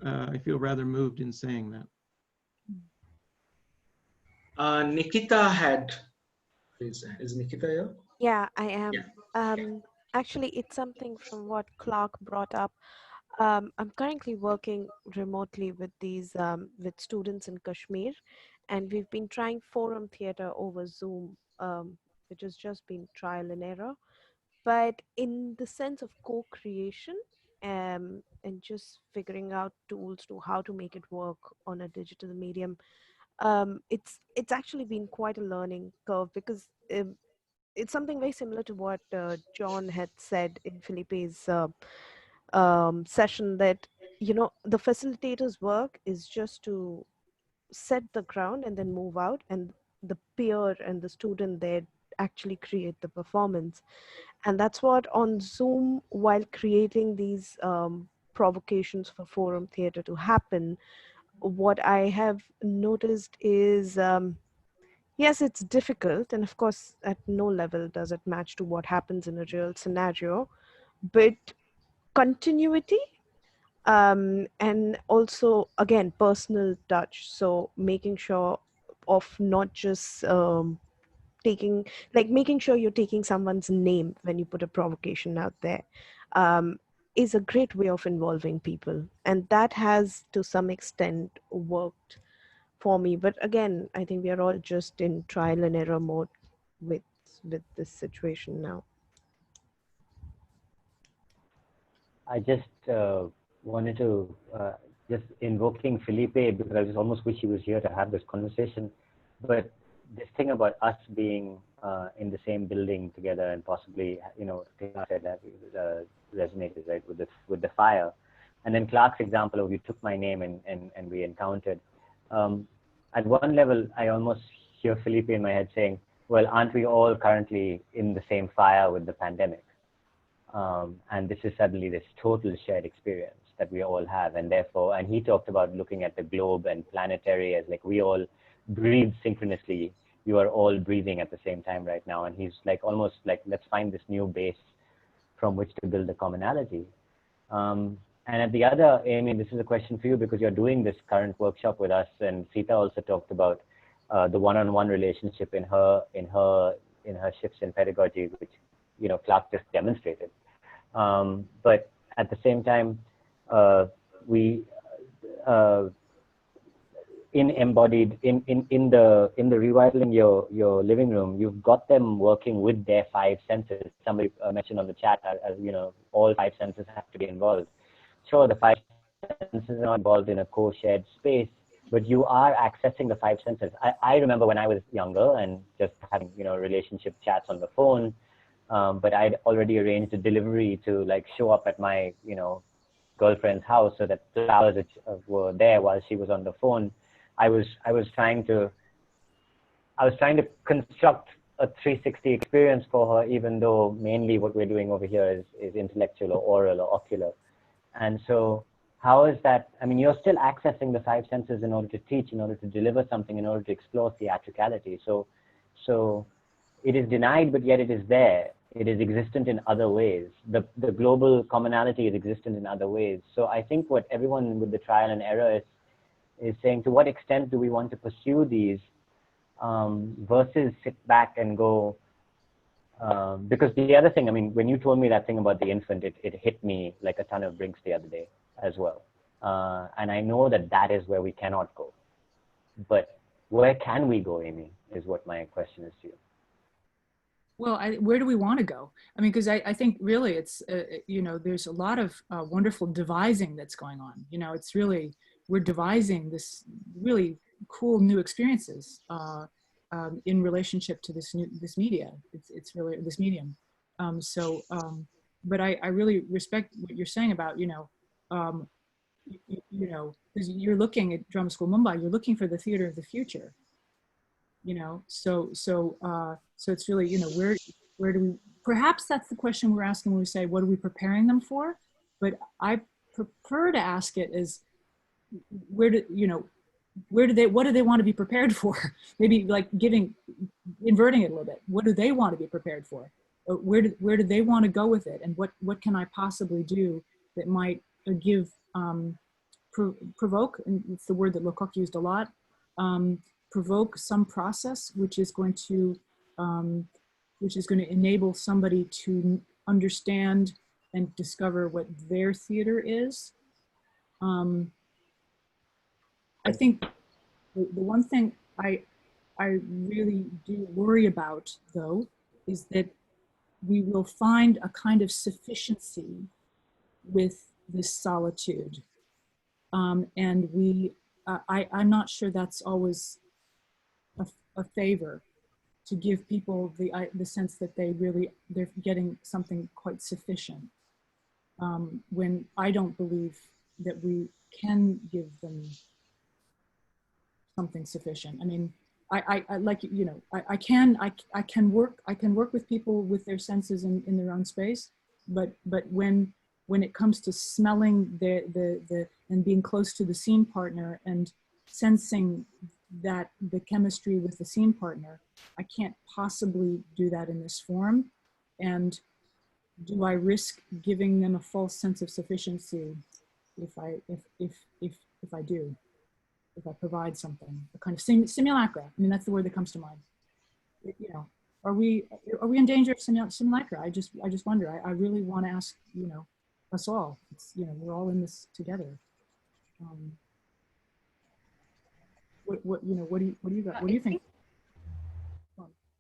I feel rather moved in saying that. Nikita had, is Nikita here? Yeah, I am. Yeah. Actually, it's something from what Clark brought up. I'm currently working remotely with these with students in Kashmir, and we've been trying forum theater over Zoom, which has just been trial and error. But in the sense of co-creation, and just figuring out tools to how to make it work on a digital medium, it's actually been quite a learning curve because it's something very similar to what John had said in Felipe's session, that the facilitator's work is just to set the ground and then move out, and the peer and the student there actually create the performance. And that's what on Zoom, while creating these provocations for forum theater to happen, what I have noticed is, yes, it's difficult, and of course at no level does it match to what happens in a real scenario, but continuity, and also again personal touch, so making sure of not just making sure you're taking someone's name when you put a provocation out there, um, is a great way of involving people, and that has to some extent worked for me. But again, I think we are all just in trial and error mode with this situation now. I just wanted to just invoking Felipe, because I just almost wish he was here to have this conversation. But this thing about us being in the same building together and possibly, Clark said that resonated, right, with the fire. And then Clark's example of you took my name and we encountered. At one level, I almost hear Felipe in my head saying, well, aren't we all currently in the same fire with the pandemic? And this is suddenly this total shared experience that we all have. And therefore, and he talked about looking at the globe and planetary as like we all breathe synchronously. You are all breathing at the same time right now. And he's like, almost like, let's find this new base from which to build a commonality. And at the other, Amy, this is a question for you because you're doing this current workshop with us. And Sita also talked about the one-on-one relationship in her shifts in pedagogy, which, Clark just demonstrated. But at the same time, we in embodied in the revitalizing your living room, you've got them working with their five senses. Somebody mentioned on the chat, all five senses have to be involved. Sure, the five senses are not involved in a co-shared space, but you are accessing the five senses. I remember when I was younger and just having relationship chats on the phone. But I'd already arranged a delivery to like show up at my, girlfriend's house so that flowers were there while she was on the phone. I was trying to construct a 360 experience for her, even though mainly what we're doing over here is intellectual or oral or ocular. And so how is that? I mean, you're still accessing the five senses in order to teach, in order to deliver something, in order to explore theatricality. So it is denied, but yet it is there. It is existent in other ways. The global commonality is existent in other ways. So I think what everyone with the trial and error is saying, to what extent do we want to pursue these versus sit back and go, because the other thing, I mean, when you told me that thing about the infant, it hit me like a ton of bricks the other day as well. And I know that is where we cannot go. But where can we go, Amy, is what my question is to you. Well, where do we want to go? I mean, because I think really it's, there's a lot of wonderful devising that's going on. It's really, we're devising this really cool new experiences in relationship to this media. It's really this medium. But I really respect what you're saying about, because you're looking at Drama School Mumbai, you're looking for the theater of the future. So it's really, where do we, perhaps that's the question we're asking when we say, what are we preparing them for? But I prefer to ask it as, what do they want to be prepared for? Maybe like inverting it a little bit. What do they want to be prepared for? where do they want to go with it, and what can I possibly do that might give provoke, and it's the word that Lecoq used a lot, provoke some process which is going to enable somebody to understand and discover what their theater is. I think the one thing I really do worry about, though, is that we will find a kind of sufficiency with this solitude. And I'm not sure that's always a favor, to give people the sense that they're getting something quite sufficient, when I don't believe that we can give them something sufficient. I mean, I like, you know, I can work with people with their senses in their own space, but when it comes to smelling and being close to the scene partner and sensing that the chemistry with the scene partner, I can't possibly do that in this form. And do I risk giving them a false sense of sufficiency if I do? If I provide something, a kind of simulacra. I mean, that's the word that comes to mind. You know, are we in danger of simulacra? I just wonder. I really want to ask, you know, us all. It's, you know, we're all in this together. What do you think?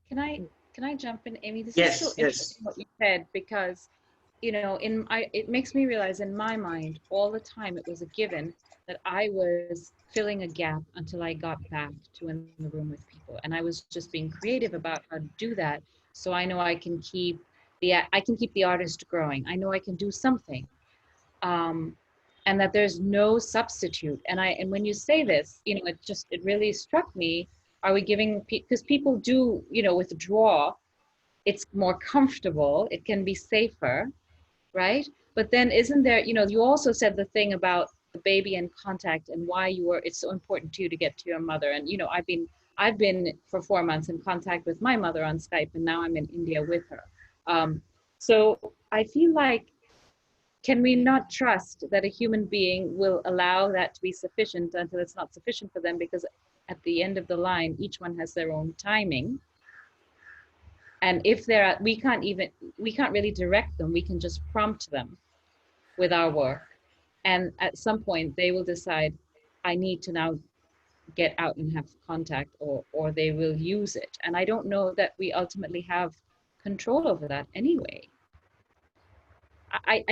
Can I jump in, Amy? This Yes, is so yes. interesting what you said, because, you know, it makes me realize in my mind all the time it was a given that I was filling a gap until I got back to in the room with people, and I was just being creative about how to do that. So I know I can keep the artist growing. I know I can do something, and that there's no substitute. And when you say this, you know, it really struck me. Are we giving, because people do, you know, withdraw. It's more comfortable. It can be safer, right? But then isn't there, you know, you also said the thing about the baby and contact and why it's so important to you to get to your mother. And, you know, I've been for 4 months in contact with my mother on Skype, and now I'm in India with her. So I feel like, can we not trust that a human being will allow that to be sufficient until it's not sufficient for them? Because at the end of the line, each one has their own timing. And if we can't really direct them, we can just prompt them with our work. And at some point they will decide, I need to now get out and have contact, or they will use it. And I don't know that we ultimately have control over that anyway. I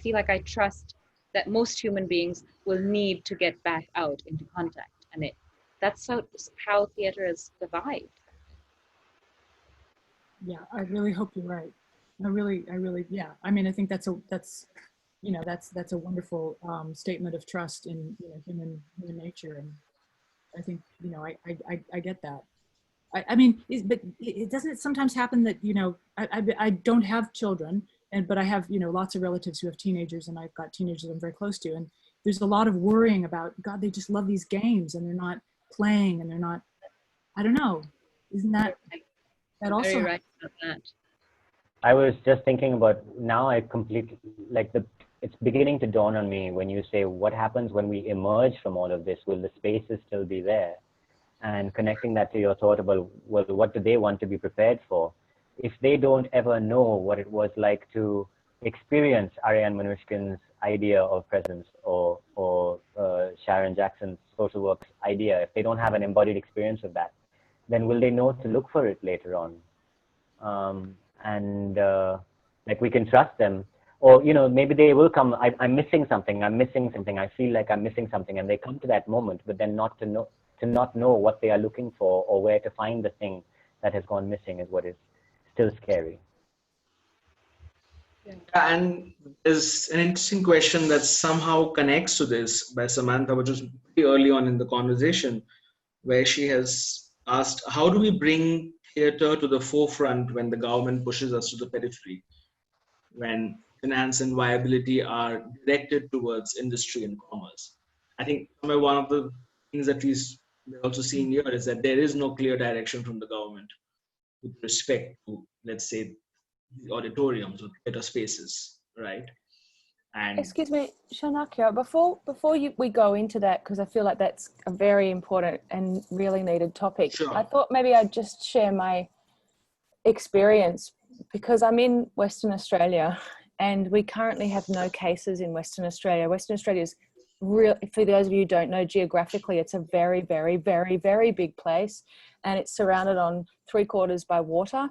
feel like I trust that most human beings will need to get back out into contact. And that's how theater has survived. Yeah, I really hope you're right. I really, yeah. I mean, I think that's a wonderful statement of trust in, you know, human nature, and I think, you know, I get that. I mean, but it doesn't sometimes happen that, you know, I don't have children, but I have, you know, lots of relatives who have teenagers, and I've got teenagers I'm very close to, and there's a lot of worrying about, God, they just love these games and they're not playing, and they're not, I don't know, isn't that also very right about that. I was just thinking about, now I completely, like, it's beginning to dawn on me when you say, what happens when we emerge from all of this? Will the spaces still be there? And connecting that to your thought about, well, what do they want to be prepared for? If they don't ever know what it was like to experience Ariane Manushkin's idea of presence, or Sharon Jackson's social work's idea, if they don't have an embodied experience of that, then will they know to look for it later on? Like, we can trust them, or, you know, maybe they will come, I'm missing something, I feel like I'm missing something, and they come to that moment, but then not know what they are looking for or where to find the thing that has gone missing is what is still scary. And there's an interesting question that somehow connects to this by Samantha, which was pretty early on in the conversation, where she has asked, how do we bring theater to the forefront when the government pushes us to the periphery, when finance and viability are directed towards industry and commerce? I think one of the things that we're also seeing here is that there is no clear direction from the government. with respect to, let's say, the auditoriums or theater spaces, right? And Excuse me, Shanakya, we go into that, because I feel like that's a very important and really needed topic. sure. I thought maybe I'd just share my experience, because I'm in Western Australia and we currently have no cases in Western Australia. Western Australia is real, for those of you who don't know, geographically, it's a very, very, very, very big place, and it's surrounded on 3/4 by water.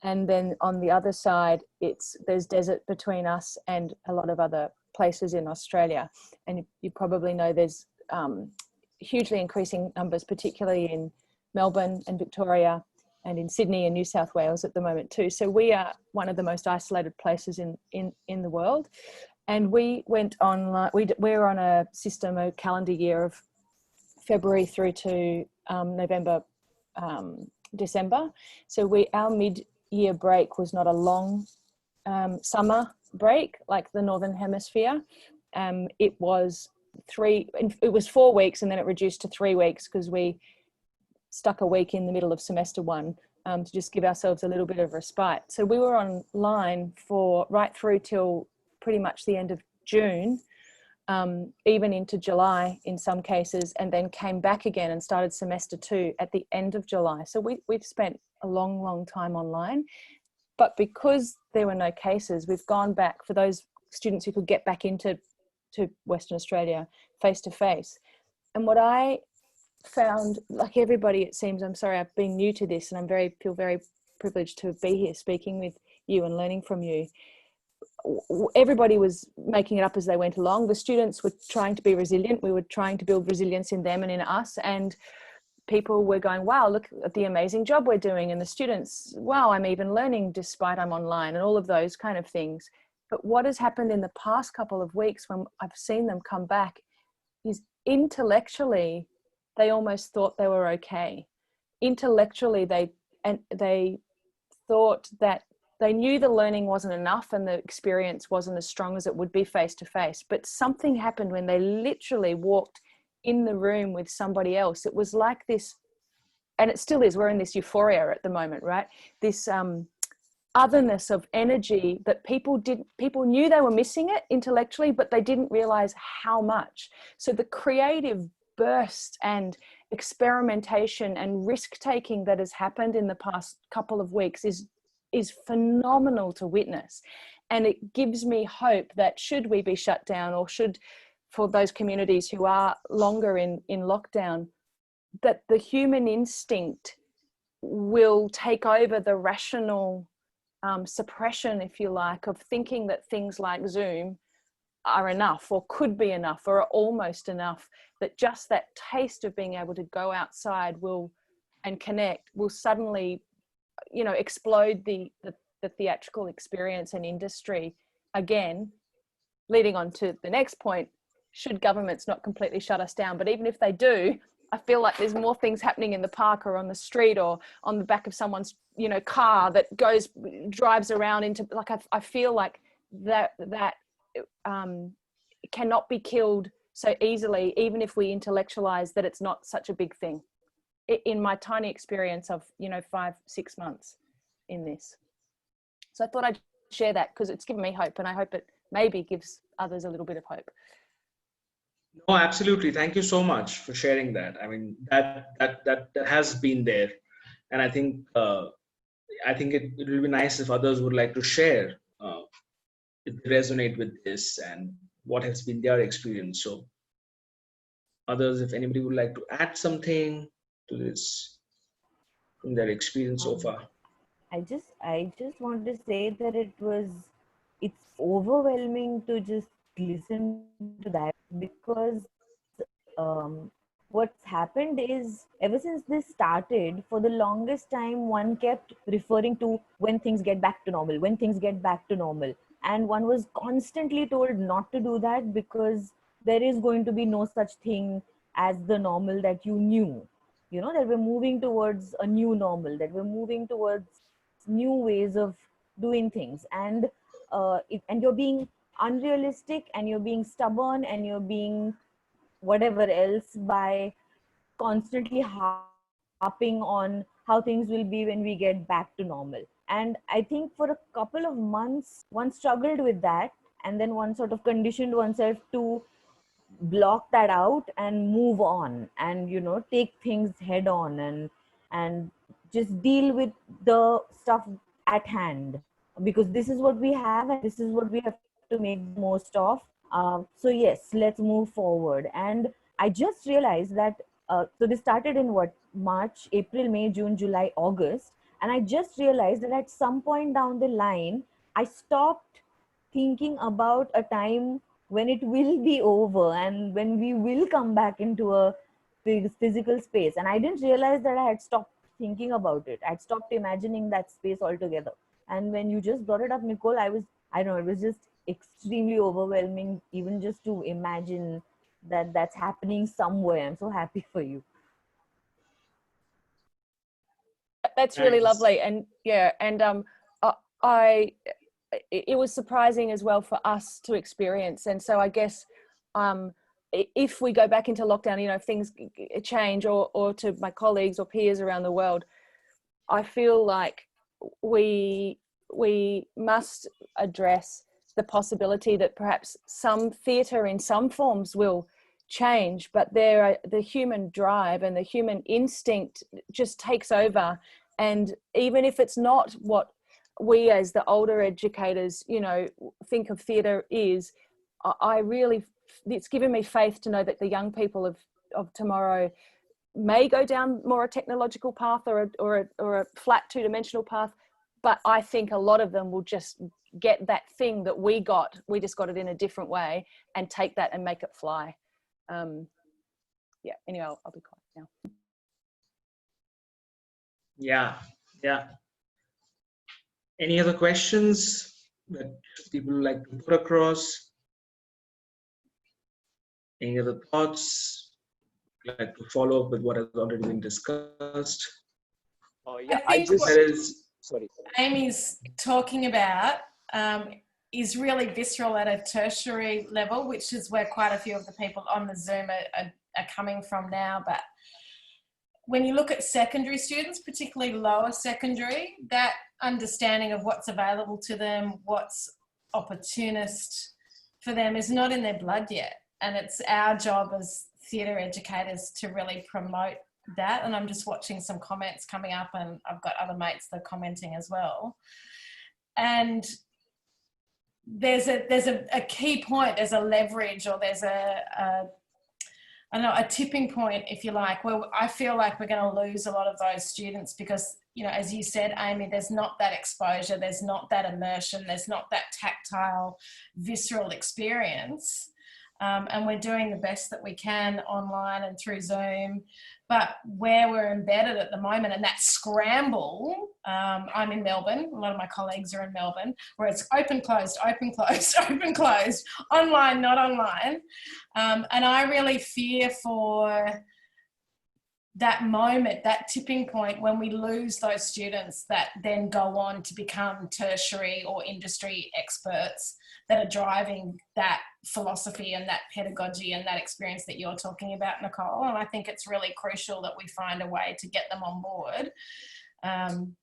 And then on the other side, there's desert between us and a lot of other places in Australia. And you probably know there's hugely increasing numbers, particularly in Melbourne and Victoria, and in Sydney and New South Wales at the moment too. So we are one of the most isolated places in the world. And we went online, we're on a system, a calendar year of February through to November, December. So our mid-year break was not a long summer break like the Northern Hemisphere. It was 4 weeks, and then it reduced to 3 weeks because we stuck a week in the middle of semester one to just give ourselves a little bit of respite. So we were online for right through till pretty much the end of June, even into July in some cases, and then came back again and started semester 2 at the end of July. So we've spent a long time online, but because there were no cases, we've gone back for those students who could get back into Western Australia face to face. And what I found, like everybody, it seems, I'm sorry, I've been new to this, and feel very privileged to be here speaking with you and learning from you. Everybody was making it up as they went along. The students were trying to be resilient. We were trying to build resilience in them and in us. And people were going, wow, look at the amazing job we're doing. And the students, wow, I'm even learning despite I'm online, and all of those kind of things. But what has happened in the past couple of weeks when I've seen them come back is intellectually, they almost thought they were okay. Intellectually, they thought that they knew the learning wasn't enough and the experience wasn't as strong as it would be face to face. But something happened when they literally walked in the room with somebody else. It was like this, and it still is, we're in this euphoria at the moment, right? This otherness of energy that people knew they were missing it intellectually, but they didn't realize how much. So the creative burst and experimentation and risk-taking that has happened in the past couple of weeks is phenomenal to witness. And it gives me hope that should we be shut down, or for those communities who are longer in lockdown, that the human instinct will take over the rational suppression, if you like, of thinking that things like Zoom are enough or could be enough or are almost enough, that just that taste of being able to go outside and connect will suddenly, explode the theatrical experience and industry again, leading on to the next point, should governments not completely shut us down. But even if they do, I feel like there's more things happening in the park or on the street or on the back of someone's, car that drives around into, like, I feel like that cannot be killed so easily, even if we intellectualize that it's not such a big thing. In my tiny experience of 5-6 months in this, so I thought I'd share that because it's given me hope, and I hope it maybe gives others a little bit of hope. No, absolutely. Thank you so much for sharing that. I mean, that has been there, and I think it will be nice if others would like to share, if they resonate with this and what has been their experience. So, others, if anybody would like to add something to this from their experience so far. I just want to say that it's overwhelming to just listen to that, because what's happened is, ever since this started, for the longest time one kept referring to when things get back to normal, and one was constantly told not to do that because there is going to be no such thing as the normal that you knew. That we're moving towards a new normal, that we're moving towards new ways of doing things, and you're being unrealistic, and you're being stubborn, and you're being whatever else by constantly harping on how things will be when we get back to normal. And I think for a couple of months, one struggled with that. And then one sort of conditioned oneself to block that out and move on, and take things head on, and just deal with the stuff at hand, because this is what we have and this is what we have to make the most of. So yes, let's move forward. And I just realized that so this started in what, March, April, May, June, July, August, and I just realized that at some point down the line I stopped thinking about a time when it will be over and when we will come back into a physical space. And I didn't realize that I had stopped thinking about it. I'd stopped imagining that space altogether. And when you just brought it up, Nicole, I don't know, it was just extremely overwhelming, even just to imagine that that's happening somewhere. I'm so happy for you. That's really lovely. And yeah, and it was surprising as well for us to experience. And so I guess if we go back into lockdown, if things change, or to my colleagues or peers around the world, I feel like we must address the possibility that perhaps some theatre in some forms will change, but the human drive and the human instinct just takes over. And even if it's not what we as the older educators, think of theatre is, it's given me faith to know that the young people of tomorrow may go down more a technological path or a flat two-dimensional path, but I think a lot of them will just get that thing that we just got it in a different way, and take that and make it fly. Yeah, anyway, I'll be quiet now. Yeah. Any other questions that people would like to put across? Any other thoughts? Like to follow up with what has already been discussed? Oh yeah, I think sorry. Amy's talking about is really visceral at a tertiary level, which is where quite a few of the people on the Zoom are coming from now. But when you look at secondary students, particularly lower secondary, that understanding of what's available to them, what's opportunist for them, is not in their blood yet. And it's our job as theatre educators to really promote that. And I'm just watching some comments coming up, and I've got other mates that are commenting as well. And there's a key point, there's a leverage, or there's a tipping point, if you like, where I feel like we're going to lose a lot of those students because, as you said, Amy, there's not that exposure, there's not that immersion, there's not that tactile, visceral experience. And we're doing the best that we can online and through Zoom. But where we're embedded at the moment, and that scramble, I'm in Melbourne, a lot of my colleagues are in Melbourne, where it's open, closed, open, closed, open, closed, online, not online. And I really fear for that moment, that tipping point, when we lose those students that then go on to become tertiary or industry experts that are driving that philosophy and that pedagogy and that experience that you're talking about, Nicole. And I think it's really crucial that we find a way to get them on board. And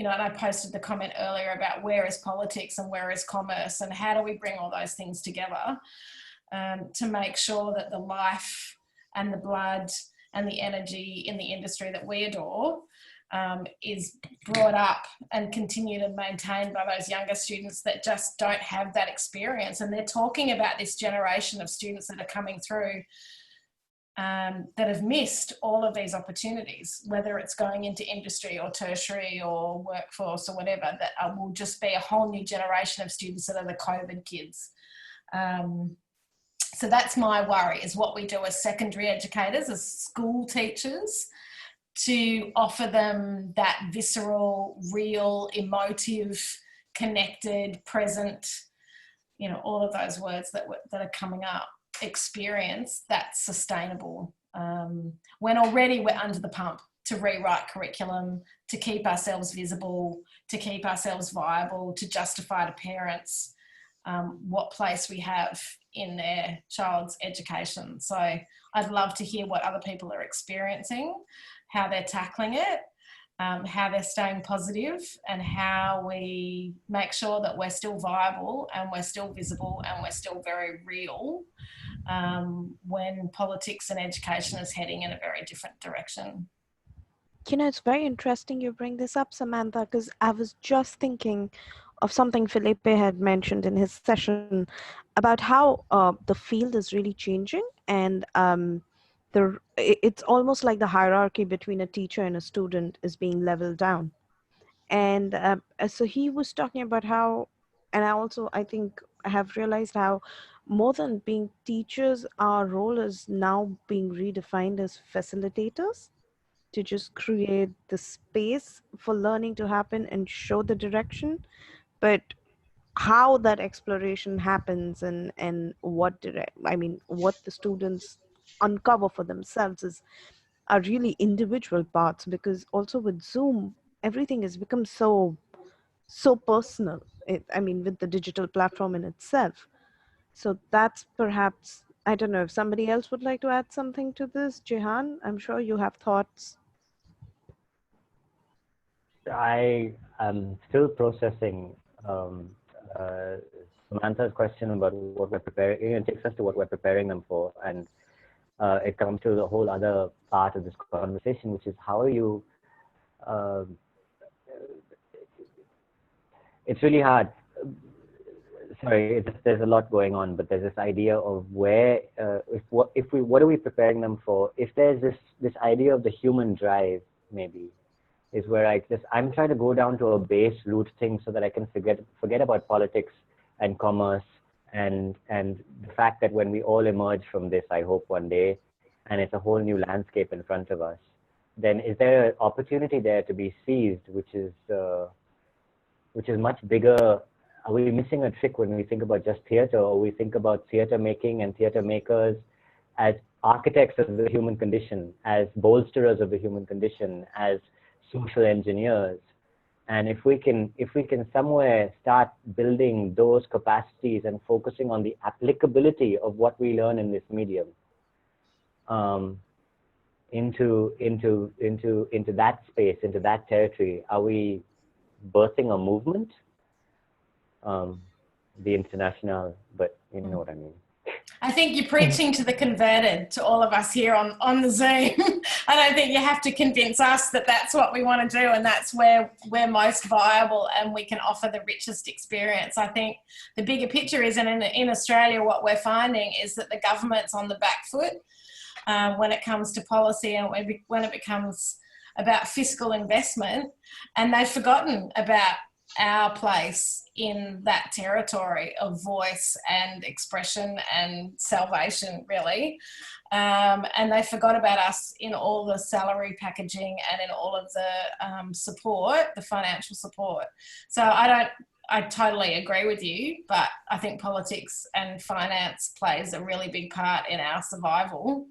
I posted the comment earlier about where is politics and where is commerce, and how do we bring all those things together to make sure that the life and the blood and the energy in the industry that we adore is brought up and continued and maintained by those younger students that just don't have that experience. And they're talking about this generation of students that are coming through that have missed all of these opportunities, whether it's going into industry or tertiary or workforce or whatever, that will just be a whole new generation of students that are the COVID kids. So that's my worry, is what we do as secondary educators, as school teachers, to offer them that visceral, real, emotive, connected, present, all of those words that are coming up, experience that's sustainable. When already we're under the pump to rewrite curriculum, to keep ourselves visible, to keep ourselves viable, to justify to parents what place we have in their child's education. So I'd love to hear what other people are experiencing, how they're tackling it. how they're staying positive and how we make sure that we're still viable and we're still visible and we're still very real when politics and education is heading in a very different direction. You know, it's very interesting you bring this up, Samantha, because I was just thinking of something Felipe had mentioned in his session about how the field is really changing, and it's almost like the hierarchy between a teacher and a student is being leveled down. And so he was talking about how, and I think I have realized how more than being teachers, our role is now being redefined as facilitators, to just create the space for learning to happen and show the direction. But how that exploration happens and what what the students uncover for themselves are really individual parts, because also with Zoom everything has become so personal, with the digital platform in itself. So that's perhaps, I don't know if somebody else would like to add something to this. Jehan, I'm sure you have thoughts. I am still processing Samantha's question about what we're preparing. It takes us to what we're preparing them for, and it comes to the whole other part of this conversation, which is how are you. It's really hard. Sorry, there's a lot going on, but there's this idea of where, what are we preparing them for? If there's this idea of the human drive, maybe, is where I'm trying to go down to a base root thing so that I can forget about politics and commerce and the fact that when we all emerge from this, I hope one day, and it's a whole new landscape in front of us, then is there an opportunity there to be seized, which is much bigger? Are we missing a trick when we think about just theater, or we think about theater making and theater makers as architects of the human condition, as bolsterers of the human condition, as social engineers? And if we can somewhere start building those capacities and focusing on the applicability of what we learn in this medium into that space, into that territory, are we birthing a movement? The international, but you know what I mean. I think you're preaching to the converted, to all of us here on the Zoom. I don't think you have to convince us that that's what we want to do and that's where we're most viable and we can offer the richest experience. I think the bigger picture is, and in Australia, what we're finding is that the government's on the back foot when it comes to policy and when it becomes about fiscal investment, and they've forgotten about our place in that territory of voice and expression and salvation, really. And they forgot about us in all the salary packaging and in all of the support, the financial support. So I totally agree with you, but I think politics and finance plays a really big part in our survival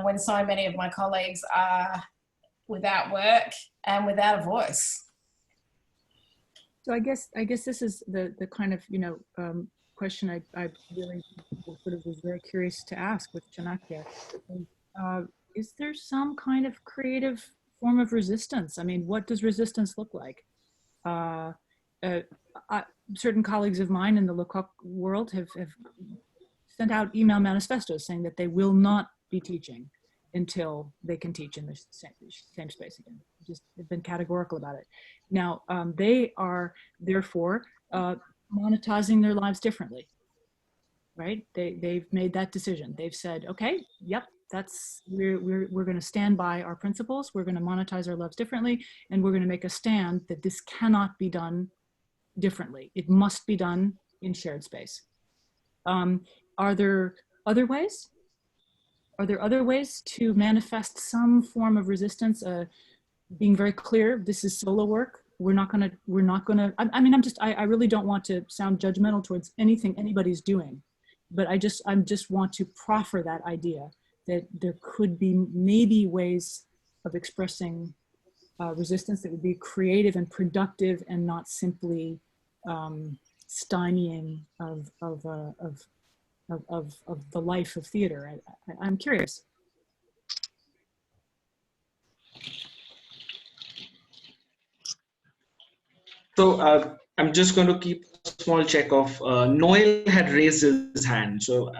when so many of my colleagues are without work and without a voice. So I guess this is the kind of question I really sort of was very curious to ask with Chanakya. Is there some kind of creative form of resistance? I mean, what does resistance look like? Certain colleagues of mine in the Lecoq world have sent out email manifestos saying that they will not be teaching until they can teach in the same space again. Just have been categorical about it. Now, they are therefore monetizing their lives differently, right? They've made that decision. They've said, okay, yep, we're going to stand by our principles. We're going to monetize our lives differently, and we're going to make a stand that this cannot be done differently. It must be done in shared space. Are there other ways? Are there other ways to manifest some form of resistance? Being very clear, this is solo work. We're not gonna, I really don't want to sound judgmental towards anything anybody's doing, but I just want to proffer that idea that there could be maybe ways of expressing resistance that would be creative and productive and not simply stymieing of the life of theater. I'm curious. So I'm just going to keep a small check of Noel had raised his hand. So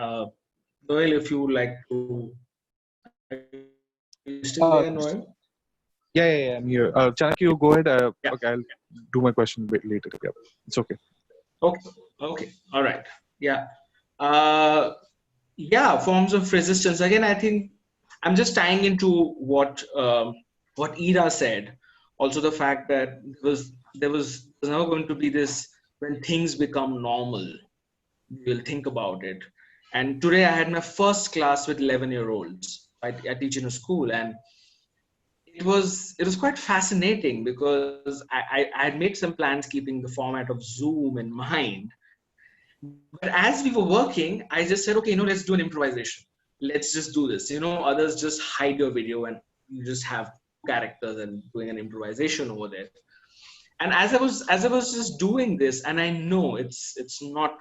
Noel, if you would like to, are you still there, Noel? Yeah, I'm here. Chanakya, you go ahead. Yeah. Okay, I'll do my question a bit later. Yeah, it's okay. Okay. All right. Yeah. Yeah. Forms of resistance. Again, I think I'm just tying into what Ira said. Also, the fact that there's never going to be this when things become normal. We'll think about it. And today I had my first class with 11-year-olds. I teach in a school, and it was quite fascinating because I had made some plans keeping the format of Zoom in mind. But as we were working, I just said, okay, let's do an improvisation. Let's just do this. Others just hide your video and you just have characters and doing an improvisation over there. And as I was just doing this, and I know it's not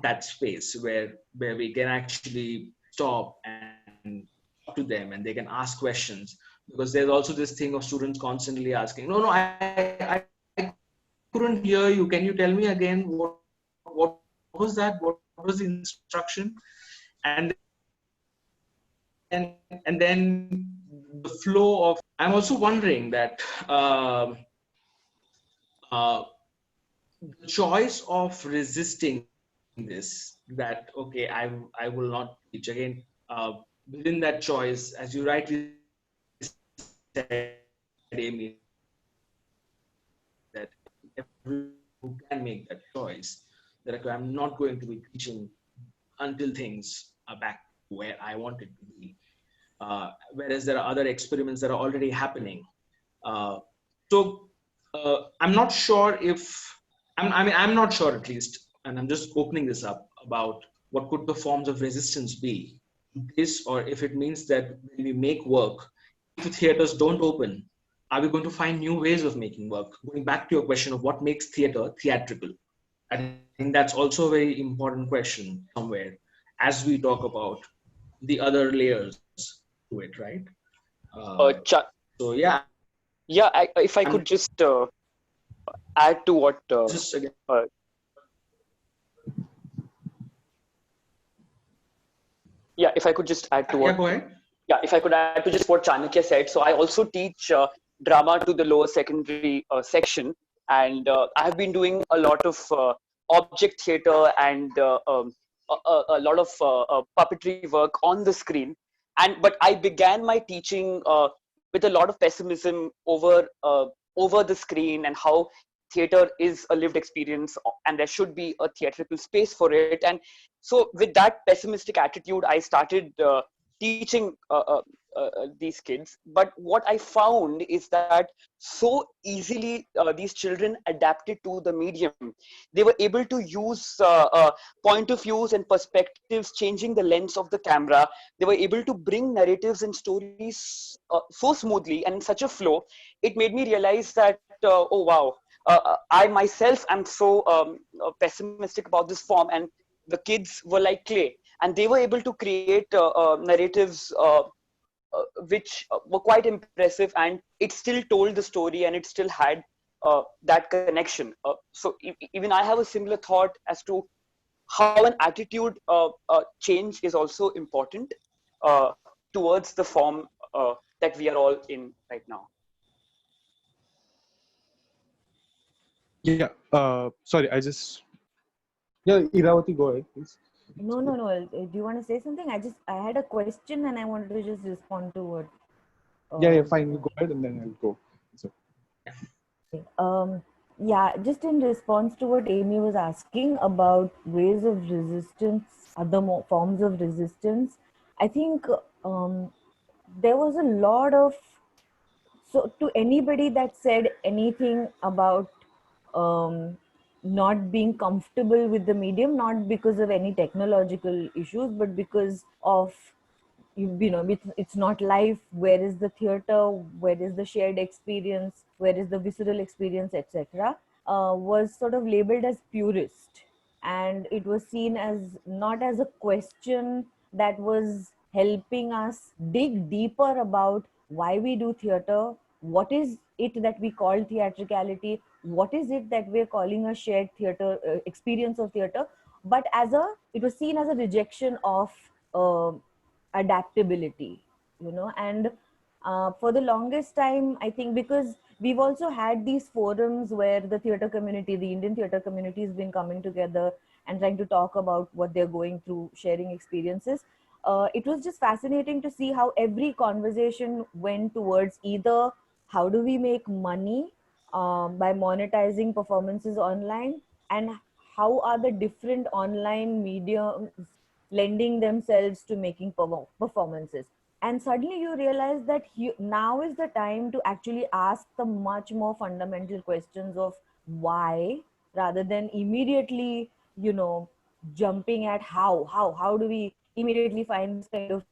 that space where we can actually stop and talk to them and they can ask questions, because there's also this thing of students constantly asking, no, I couldn't hear you, can you tell me again what was that, what was the instruction? And then the flow of, I'm also wondering that the choice of resisting this, that okay, I will not teach again, within that choice, as you rightly said, Amy, that everyone who can make that choice, that okay, I'm not going to be teaching until things are back where I want it to be, whereas there are other experiments that are already happening. So I'm not sure if I'm not sure, at least, and I'm just opening this up about what could the forms of resistance be. This, or if it means that when we make work, if the theaters don't open, are we going to find new ways of making work? Going back to your question of what makes theater theatrical, I think that's also a very important question somewhere as we talk about the other layers to it, right? So yeah, If I could just add to what just again. If I could just add to Yeah, go ahead. if I could add to just what Chanakya said. So I also teach drama to the lower secondary section, and I have been doing a lot of object theater and a lot of puppetry work on the screen. But I began my teaching with a lot of pessimism over the screen and how theater is a lived experience and there should be a theatrical space for it. And so with that pessimistic attitude, I started teaching these kids. But what I found is that so easily these children adapted to the medium. They were able to use point of views and perspectives, changing the lens of the camera. They were able to bring narratives and stories so smoothly and in such a flow. It made me realize that, oh wow, I myself am so pessimistic about this form, and the kids were like clay, and they were able to create narratives which were quite impressive, and it still told the story and it still had that connection. So even I have a similar thought as to how an attitude change is also important towards the form that we are all in right now. Yeah, sorry, yeah, Iravati, go ahead, please. No. Do you want to say something? I had a question and I wanted to just respond to what. Yeah, fine. You go ahead and then I'll go. So. Yeah, just in response to what Amy was asking about ways of resistance, other forms of resistance, I think there was a lot of, so to anybody that said anything about not being comfortable with the medium, not because of any technological issues, but because of it's not life. Where is the theater? Where is the shared experience? Where is the visceral experience, etc.? Was sort of labeled as purist, and it was seen as not as a question that was helping us dig deeper about why we do theater, what is it that we call theatricality, what is it that we're calling a shared theater experience of theater. But it was seen as a rejection of adaptability, you know. And for the longest time, I think, because we've also had these forums where the theater community, the Indian theater community, has been coming together and trying to talk about what they're going through, sharing experiences. It was just fascinating to see how every conversation went towards either how do we make money by monetizing performances online, and how are the different online mediums lending themselves to making performances. And suddenly you realize that now is the time to actually ask the much more fundamental questions of why, rather than immediately, you know, jumping at how do we immediately find this kind of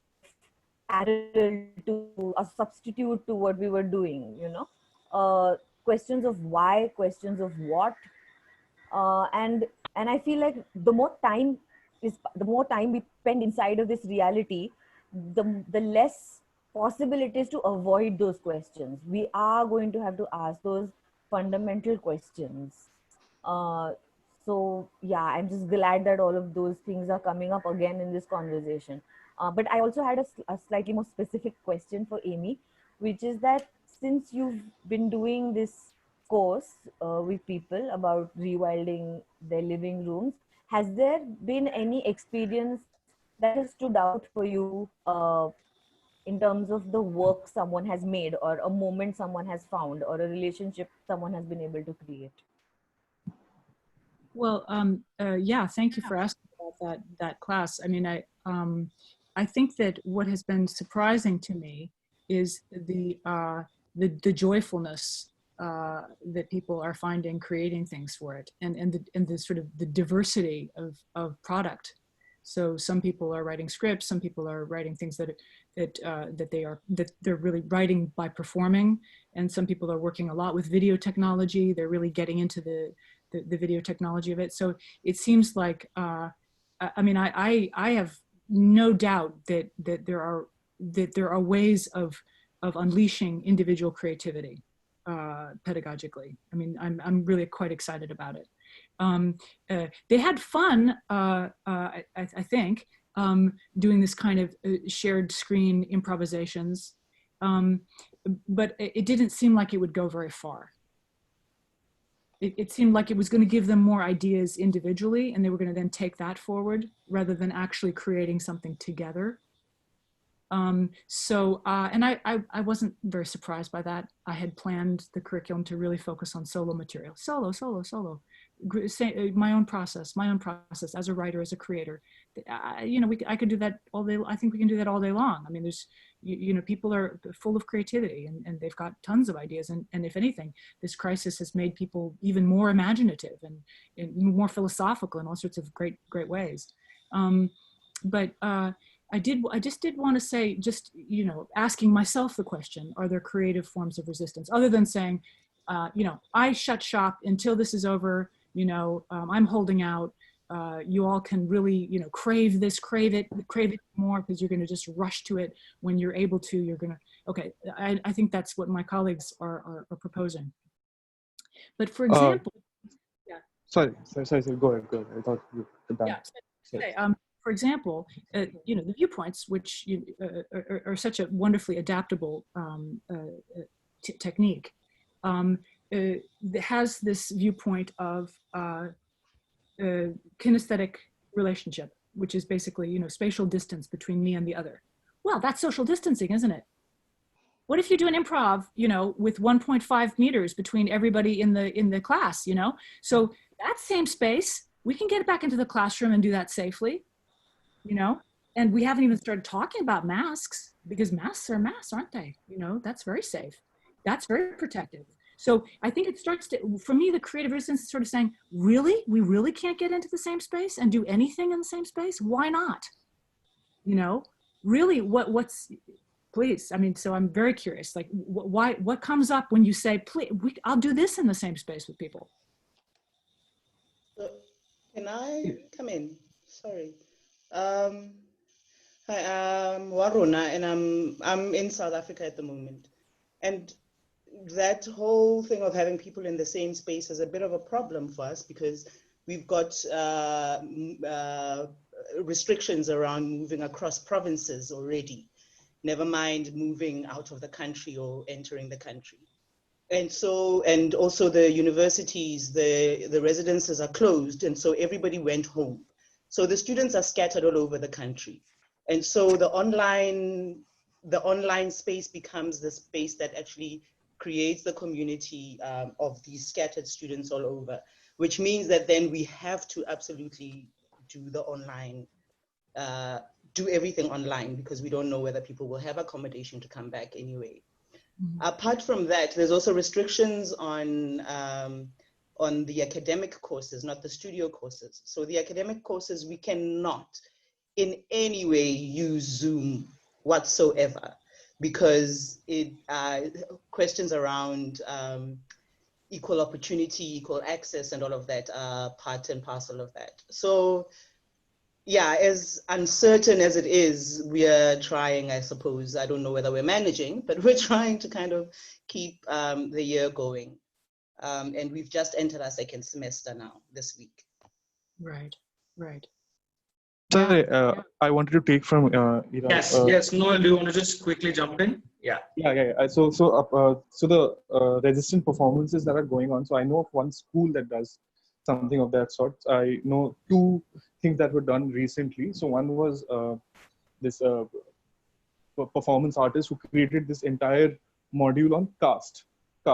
parallel to a substitute to what we were doing, you know. Questions of why, questions of what, and I feel like the more time we spend inside of this reality, the less possible it is to avoid those questions. We are going to have to ask those fundamental questions. uh, so yeah, I'm just glad that all of those things are coming up again in this conversation. But I also had a slightly more specific question for Amy, which is that since you've been doing this course with people about rewilding their living rooms, has there been any experience that has stood out for you in terms of the work someone has made, or a moment someone has found, or a relationship someone has been able to create? Well, yeah, thank you for asking about that class. I mean, I think that what has been surprising to me is the joyfulness that people are finding creating things for it, and the sort of the diversity of product. So some people are writing scripts, some people are writing things that they're really writing by performing, and some people are working a lot with video technology. They're really getting into the video technology of it. So it seems like, I mean, I have no doubt that there are ways of unleashing individual creativity pedagogically. I mean, I'm really quite excited about it. They had fun, I think, doing this kind of shared screen improvisations, but it didn't seem like it would go very far. It seemed like it was going to give them more ideas individually, and they were going to then take that forward rather than actually creating something together. And I wasn't very surprised by that. I had planned the curriculum to really focus on solo material, solo. My own process as a writer, as a creator. You know, I could do that all day. I think we can do that all day long. I mean, there's, you know, people are full of creativity, and they've got tons of ideas. And if anything, this crisis has made people even more imaginative and more philosophical in all sorts of great ways. I just did want to say, just, you know, asking myself the question, are there creative forms of resistance other than saying, you know, I shut shop until this is over, you know, I'm holding out, you all can really, you know, crave it more, because you're going to just rush to it when you're able to, you're going to, okay, I think that's what my colleagues are proposing. But for example, yeah. Sorry, go ahead. I thought you were done. Yeah, for example, you know, the viewpoints, which are such a wonderfully adaptable technique, has this viewpoint of kinesthetic relationship, which is basically, you know, spatial distance between me and the other. Well, that's social distancing, isn't it? What if you do an improv, you know, with 1.5 meters between everybody in the class, you know? So that same space, we can get back into the classroom and do that safely. You know, and we haven't even started talking about masks, because masks are masks, aren't they? You know, that's very safe. That's very protective. So I think it starts to, for me, the creative resistance is sort of saying, really? We really can't get into the same space and do anything in the same space? Why not? You know, really, what's, please, I mean, so I'm very curious, like, what comes up when you say, please, I'll do this in the same space with people? Can I come in? Sorry. Hi, I'm Waruna, and I'm in South Africa at the moment. And that whole thing of having people in the same space is a bit of a problem for us because we've got restrictions around moving across provinces already, never mind moving out of the country or entering the country. And so, and also the universities, the residences are closed, and so everybody went home. So the students are scattered all over the country. And so the online space becomes the space that actually creates the community of these scattered students all over, which means that then we have to absolutely do the online, do everything online, because we don't know whether people will have accommodation to come back anyway. Apart from that, there's also restrictions on the academic courses, not the studio courses. So the academic courses, we cannot in any way use Zoom whatsoever, because it questions around equal opportunity, equal access, and all of that are part and parcel of that. So yeah, as uncertain as it is, we are trying, I suppose, I don't know whether we're managing, but we're trying to kind of keep the year going. And we've just entered our second semester now, this week. Right, right. Sorry, I wanted to take from Ira. Yes, Noel, do you want to just quickly jump in? Yeah. So the resistant performances that are going on. So I know of one school that does something of that sort. I know two things that were done recently. So one was this performance artist who created this entire module on caste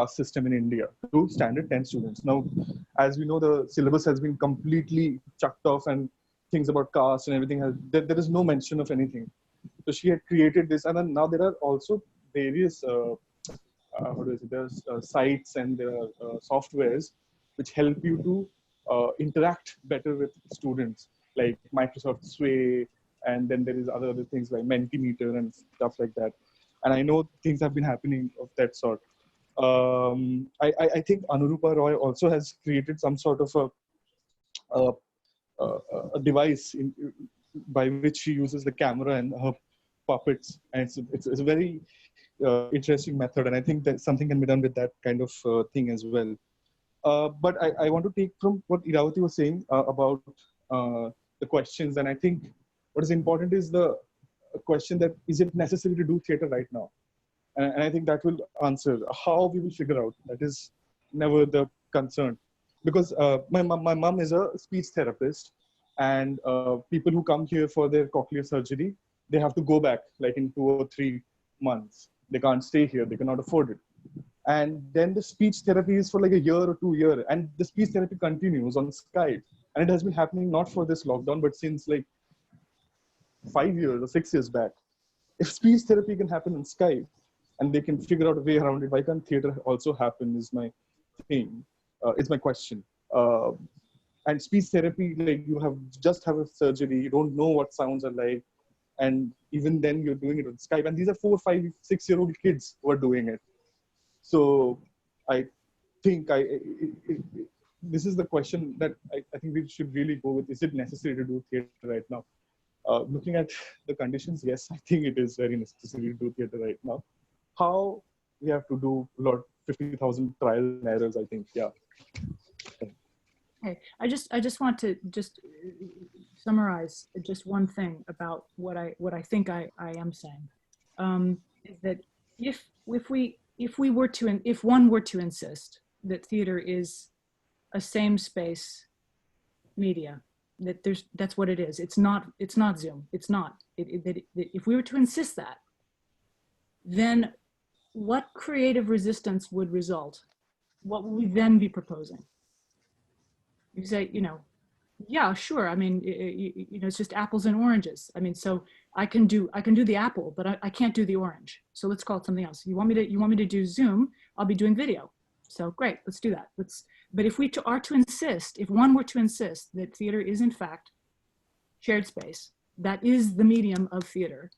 system in India to standard 10 students. Now, as we know, the syllabus has been completely chucked off, and things about caste and everything there is no mention of anything. So she had created this, and then now there are also various there's sites and there are softwares which help you to interact better with students, like Microsoft Sway, and then there is other things like Mentimeter and stuff like that. And I know things have been happening of that sort. I think Anurupa Roy also has created some sort of a device by which she uses the camera and her puppets, and it's a very interesting method, and I think that something can be done with that kind of thing as well. But I want to take from what Iravati was saying about the questions, and I think what is important is the question that is it necessary to do theater right now? And I think that will answer how we will figure out. That is never the concern, because my mom is a speech therapist, and people who come here for their cochlear surgery, they have to go back like in 2 or 3 months. They can't stay here. They cannot afford it. And then the speech therapy is for like a year or 2 years, and the speech therapy continues on Skype. And it has been happening not for this lockdown, but since like 5 years or 6 years back. If speech therapy can happen on Skype, and they can figure out a way around it, why can't theater also happen is my thing. It's my question. And speech therapy, like you have a surgery, you don't know what sounds are like, and even then you're doing it on Skype. And these are 4, 5, 6-year-old kids who are doing it. So I think this is the question that I think we should really go with. Is it necessary to do theater right now? Looking at the conditions, yes, I think it is very necessary to do theater right now. How we have to do 50,000 trials and errors, I think, yeah. Okay, I just want to just summarize just one thing about what I think I am saying, is that if one were to insist that theater is a same space media, that's what it is. It's not Zoom. It's not. If we were to insist that, then what creative resistance would result? What would we then be proposing? You say, yeah, sure. I mean, it's just apples and oranges. I mean, so I can do the apple, but I can't do the orange. So let's call it something else. You want me to do Zoom? I'll be doing video. So great, let's do that. But if we are to insist, if one were to insist that theater is in fact shared space, that is the medium of theater,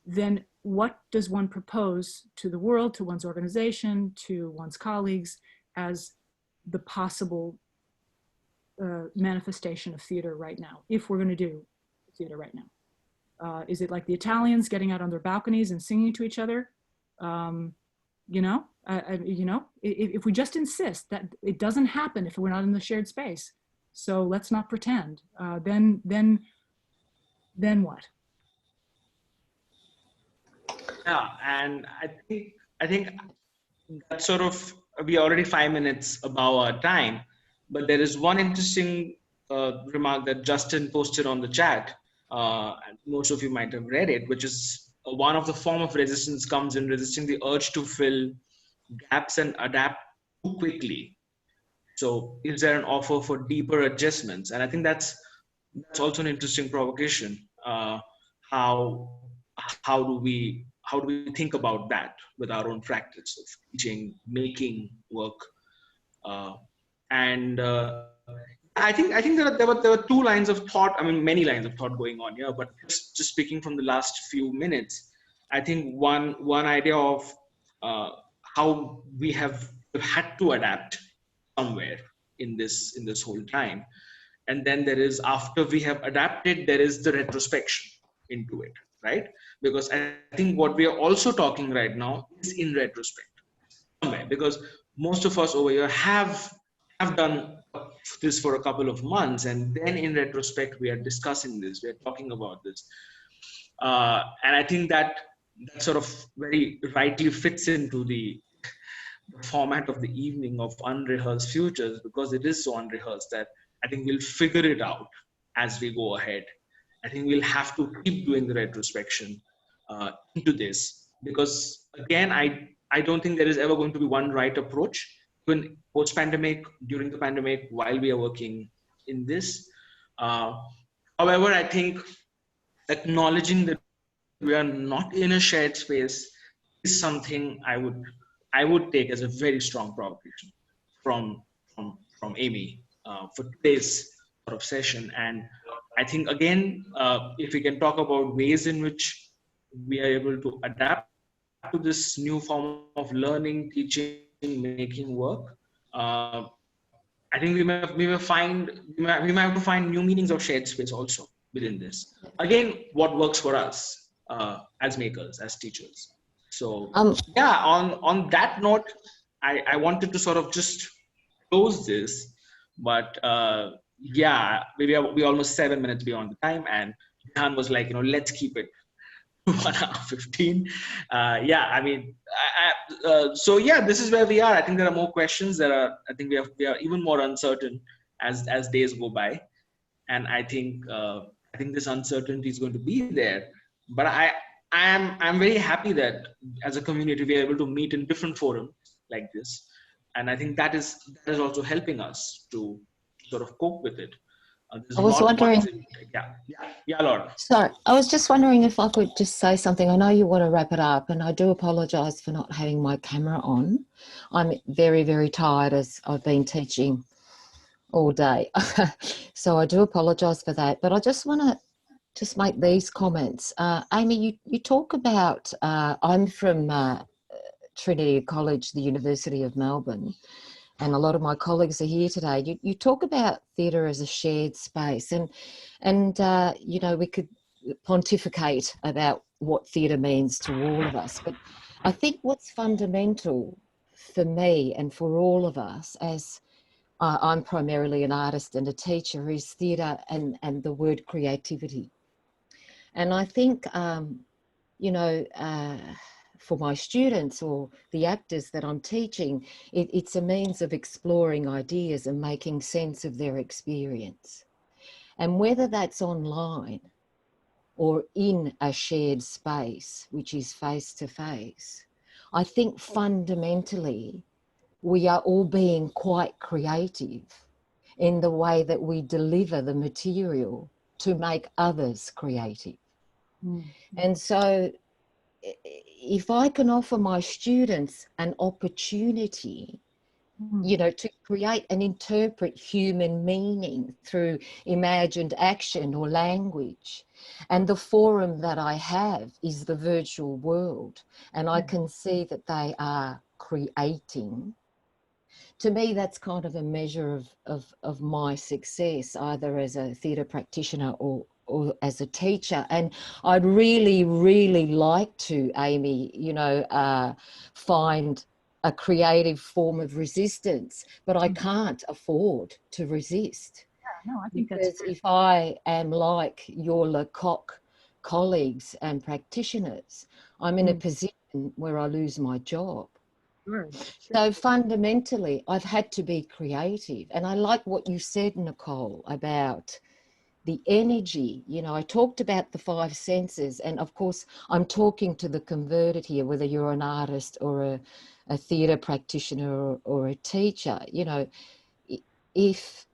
then what does one propose to the world, to one's organization, to one's colleagues as the possible manifestation of theater right now, if we're going to do theater right now? Is it like the Italians getting out on their balconies and singing to each other? you know, if we just insist that it doesn't happen if we're not in the shared space, so let's not pretend, then what? Yeah, and I think that sort of, we're already 5 minutes above our time, but there is one interesting remark that Justin posted on the chat. And most of you might have read it, which is one of the form of resistance comes in resisting the urge to fill gaps and adapt too quickly. So is there an offer for deeper adjustments? And I think that's also an interesting provocation. How do we think about that with our own practice of teaching, making work? And I think there were two lines of thought. I mean, many lines of thought going on here, but just speaking from the last few minutes, I think one idea of how we have had to adapt somewhere in this whole time, and then there is, after we have adapted, there is the retrospection into it, right? Because I think what we are also talking right now is in retrospect somewhere, because most of us over here have done this for a couple of months, and then in retrospect we are discussing this, we are talking about this, and I think that sort of very rightly fits into the format of the evening of Unrehearsed Futures, because it is so unrehearsed that I think we'll figure it out as we go ahead. I think we'll have to keep doing the retrospection into this, because again, I don't think there is ever going to be one right approach, even post-pandemic, during the pandemic, while we are working in this. However, I think acknowledging that we are not in a shared space is something I would take as a very strong provocation from Amy for today's sort of session. And I think, again, if we can talk about ways in which we are able to adapt to this new form of learning, teaching, making work, I think we may have to find new meanings of shared space also within this. Again, what works for us as makers, as teachers. So yeah, on that note, I wanted to sort of just close this, but yeah, we're almost 7 minutes beyond the time, and Jahan was like, let's keep it 1 hour 15. Yeah, I mean, so yeah, this is where we are. I think there are more questions. I think we are even more uncertain as days go by, and I think this uncertainty is going to be there. But I'm very happy that as a community we are able to meet in different forums like this, and I think that is also helping us to sort of cope with it. I was wondering. Yeah, Laura. Sorry, I was just wondering if I could just say something. I know you want to wrap it up, and I do apologise for not having my camera on. I'm very, very tired as I've been teaching all day. So I do apologise for that. But I just want to just make these comments. Amy, you talk about, I'm from Trinity College, the University of Melbourne, and a lot of my colleagues are here today. You talk about theatre as a shared space, and we could pontificate about what theatre means to all of us. But I think what's fundamental for me and for all of us, as I'm primarily an artist and a teacher, is theatre and the word creativity. And I think, for my students or the actors that I'm teaching, it's a means of exploring ideas and making sense of their experience. And whether that's online or in a shared space, which is face to face, I think fundamentally we are all being quite creative in the way that we deliver the material to make others creative. And so if I can offer my students an opportunity, to create and interpret human meaning through imagined action or language, and the forum that I have is the virtual world, and I can see that they are creating, to me that's kind of a measure of my success, either as a theatre practitioner or or as a teacher. And I'd really, really like to, Amy, you know, find a creative form of resistance, but I can't afford to resist. Yeah, no, I think Because that's if I am like your Lecoq colleagues and practitioners, I'm in a position where I lose my job. sure. So fundamentally, I've had to be creative. And I like what you said, Nicole, about the energy. You know, I talked about the 5 senses, and of course, I'm talking to the converted here, whether you're an artist or a theatre practitioner or a teacher. You know, if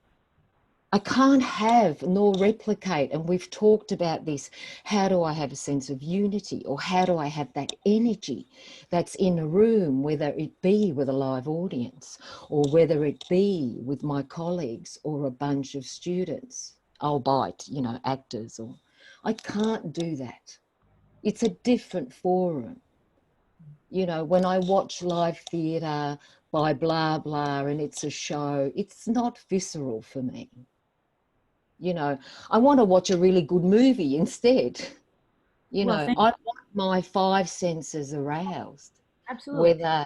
I can't have nor replicate, and we've talked about this, how do I have a sense of unity, or how do I have that energy that's in a room, whether it be with a live audience or whether it be with my colleagues or a bunch of students, albeit, you know, actors, or I can't do that. It's a different forum. You know, when I watch live theatre by blah, blah, and it's a show, it's not visceral for me. You know, I want to watch a really good movie instead. You know, I want my 5 senses aroused. Absolutely. Whether,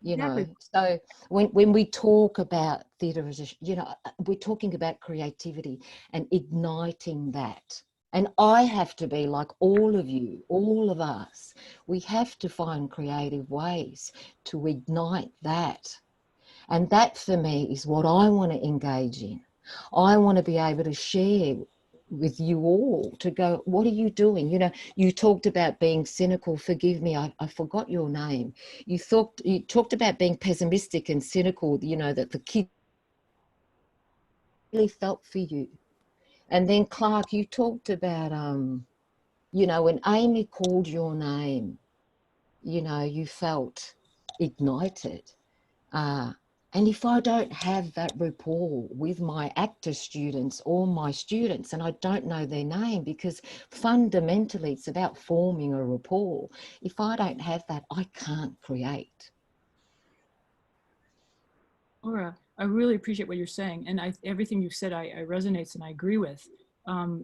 you Exactly. know, so when we talk about theatre as a, you know, we're talking about creativity and igniting that. And I have to be like all of you, all of us. We have to find creative ways to ignite that. And that for me is what I want to engage in. I want to be able to share with you all, to go, what are you doing? You know, you talked about being cynical. Forgive me, I forgot your name. You talked about being pessimistic and cynical, you know, that the kids really felt for you. And then Clark, you talked about, you know, when Amy called your name, you know, you felt ignited. And if I don't have that rapport with my actor students or my students, and I don't know their name, because fundamentally it's about forming a rapport. If I don't have that, I can't create. Laura, I really appreciate what you're saying. And everything you've said, I resonates and I agree with.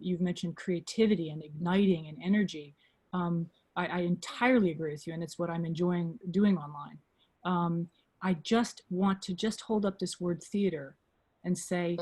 You've mentioned creativity and igniting and energy. I entirely agree with you, and it's what I'm enjoying doing online. I just want to just hold up this word theater and say,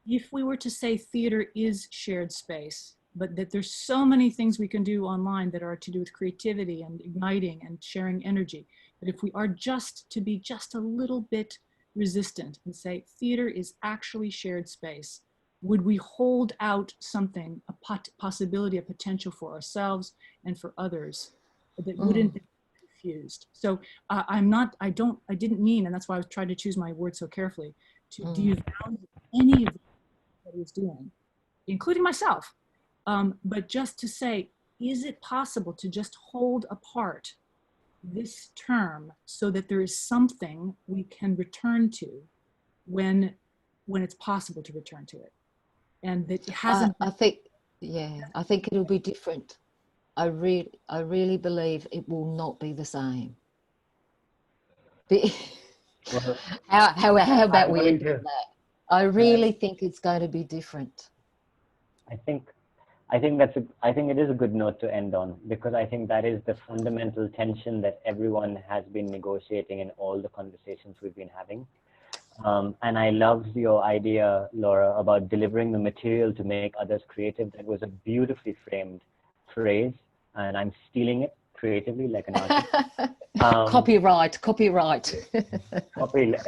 if we were to say theater is shared space, but that there's so many things we can do online that are to do with creativity and igniting and sharing energy, but if we are just to be just a little bit resistant and say theater is actually shared space, would we hold out something, a possibility, a potential for ourselves and for others that wouldn't be confused? So I didn't mean, and that's why I was trying to choose my words so carefully, to devalue any of what he was doing, including myself, but just to say, is it possible to just hold apart this term so that there is something we can return to when it's possible to return to it, and that it hasn't. I think it'll be different. I really believe it will not be the same. Well, how about we end to, on that? I really think it's going to be different. I think it is a good note to end on, because I think that is the fundamental tension that everyone has been negotiating in all the conversations we've been having. And I loved your idea, Laura, about delivering the material to make others creative. That was a beautifully framed phrase, and I'm stealing it creatively like an artist. Copyright.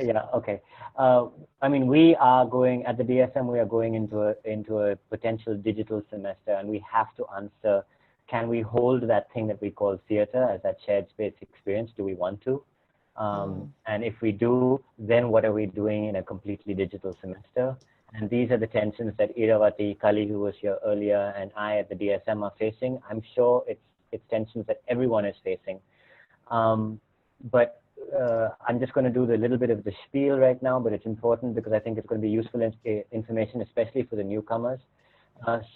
Yeah, okay. I mean, we are going, at the DSM, we are going into a potential digital semester, and we have to answer, can we hold that thing that we call theater as that shared space experience? Do we want to? And if we do, then what are we doing in a completely digital semester? And these are the tensions that Iravati, Kali, who was here earlier, and I at the DSM are facing. I'm sure it's tensions that everyone is facing. But I'm just going to do the little bit of the spiel right now, but it's important because I think it's going to be useful information, especially for the newcomers.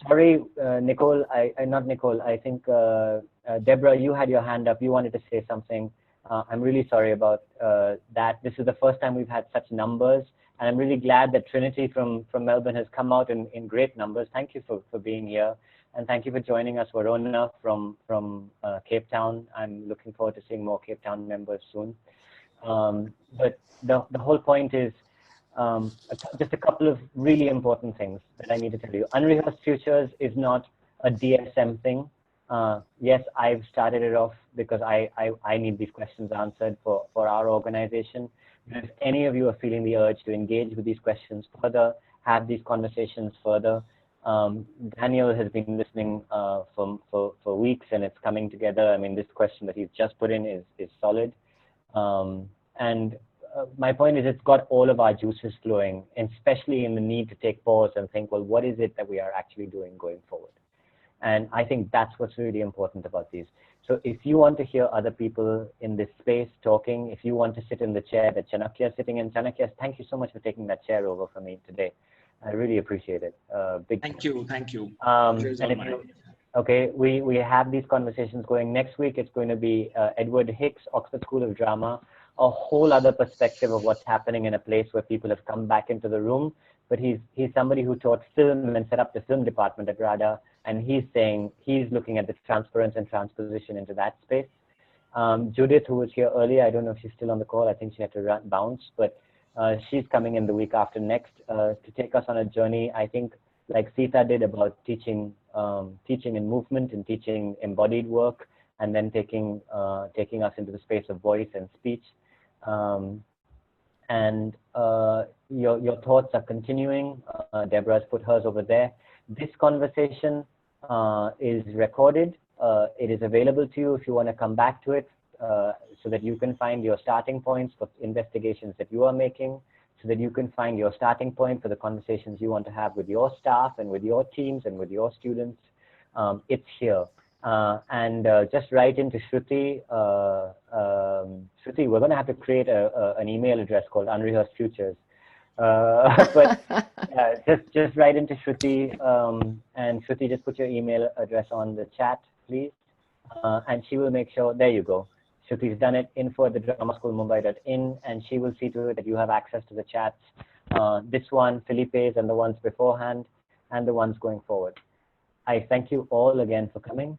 Sorry, Nicole, not Nicole, I think Deborah, you had your hand up. You wanted to say something. I'm really sorry about that. This is the first time we've had such numbers, And I'm really glad that Trinity from Melbourne has come out in great numbers. Thank you for being here. And thank you for joining us, Verona from Cape Town. I'm looking forward to seeing more Cape Town members soon. But the whole point is just a couple of really important things that I need to tell you. Unrehearsed Futures is not a DSM thing. Yes, I've started it off because I need these questions answered for our organization. But if any of you are feeling the urge to engage with these questions further, have these conversations further, Daniel has been listening for weeks, and it's coming together. I mean, this question that he's just put in is solid. My point is, it's got all of our juices flowing, and especially in the need to take pause and think, well, what is it that we are actually doing going forward? And I think that's what's really important about these. So if you want to hear other people in this space talking, if you want to sit in the chair that Chanakya is sitting in, Chanakya, thank you so much for taking that chair over for me today. I really appreciate it. Thank you. Okay, we have these conversations going. Next week, it's going to be Edward Hicks, Oxford School of Drama, a whole other perspective of what's happening in a place where people have come back into the room. But he's somebody who taught film and set up the film department at RADA, and he's saying he's looking at the transference and transposition into that space. Judith, who was here earlier, I don't know if she's still on the call. I think she had to bounce, but she's coming in the week after next to take us on a journey, I think, like Sita did, about teaching in movement and teaching embodied work, and then taking us into the space of voice and speech. Your thoughts are continuing. Deborah's put hers over there. This conversation is recorded. It is available to you if you want to come back to it, so that you can find your starting points for investigations that you are making, so that you can find your starting point for the conversations you want to have with your staff and with your teams and with your students. It's here. Just write into Shruti. Shruti, we're going to have to create an email address called Unrehearsed Futures. But just write into Shruti, and Shruti, just put your email address on the chat, please. And she will make sure, there you go. Shruti's done it, info@thedramaschoolmumbai.in, and she will see to it that you have access to the chats. This one, Felipe's, and the ones beforehand, and the ones going forward. I thank you all again for coming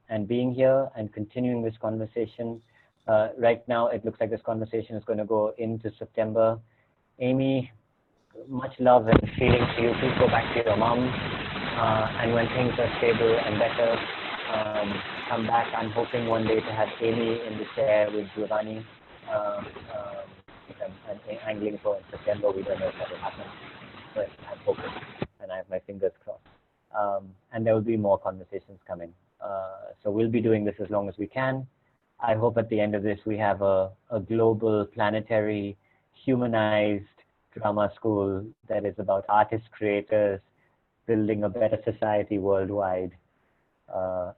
and being here and continuing this conversation. Right now, it looks like this conversation is going to go into September. Amy, much love and feeling to you. Please go back to your mom. And when things are stable and better, come back. I'm hoping one day to have Amy in the chair with Giovanni. I'm angling for September. We don't know if that will happen, but I'm hoping, and I have my fingers crossed. And there will be more conversations coming. So we'll be doing this as long as we can. I hope at the end of this we have a global, planetary, humanized drama school that is about artists, creators, building a better society worldwide,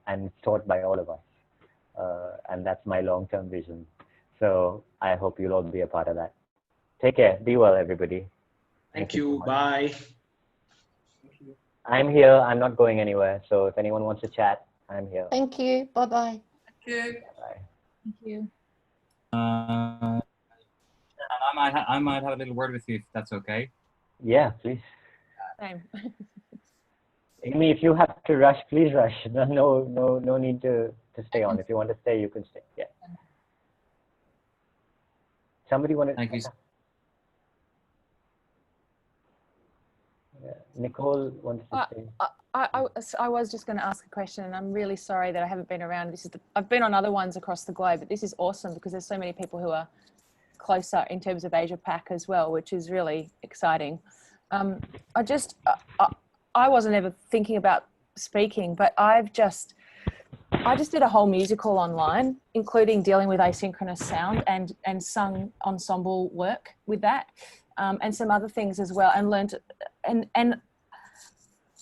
and taught by all of us. And that's my long-term vision. So I hope you'll all be a part of that. Take care. Be well, everybody. Thank you. Bye. I'm here. I'm not going anywhere. So if anyone wants to chat, I'm here. Thank you. Bye-bye. Thank you. Bye. Thank you. I might have a little word with you if that's okay. Yeah, please. Same. Amy, if you have to rush, please rush. No need to stay on. If you want to stay, you can stay. Yeah. Somebody wanted. Thank you. Yeah. Nicole wanted to stay. I was just going to ask a question, and I'm really sorry that I haven't been around. I've been on other ones across the globe, but this is awesome because there's so many people who are closer in terms of Asia Pac as well, which is really exciting. I wasn't ever thinking about speaking, but I just did a whole musical online, including dealing with asynchronous sound and sung ensemble work with that, and some other things as well, and learned, and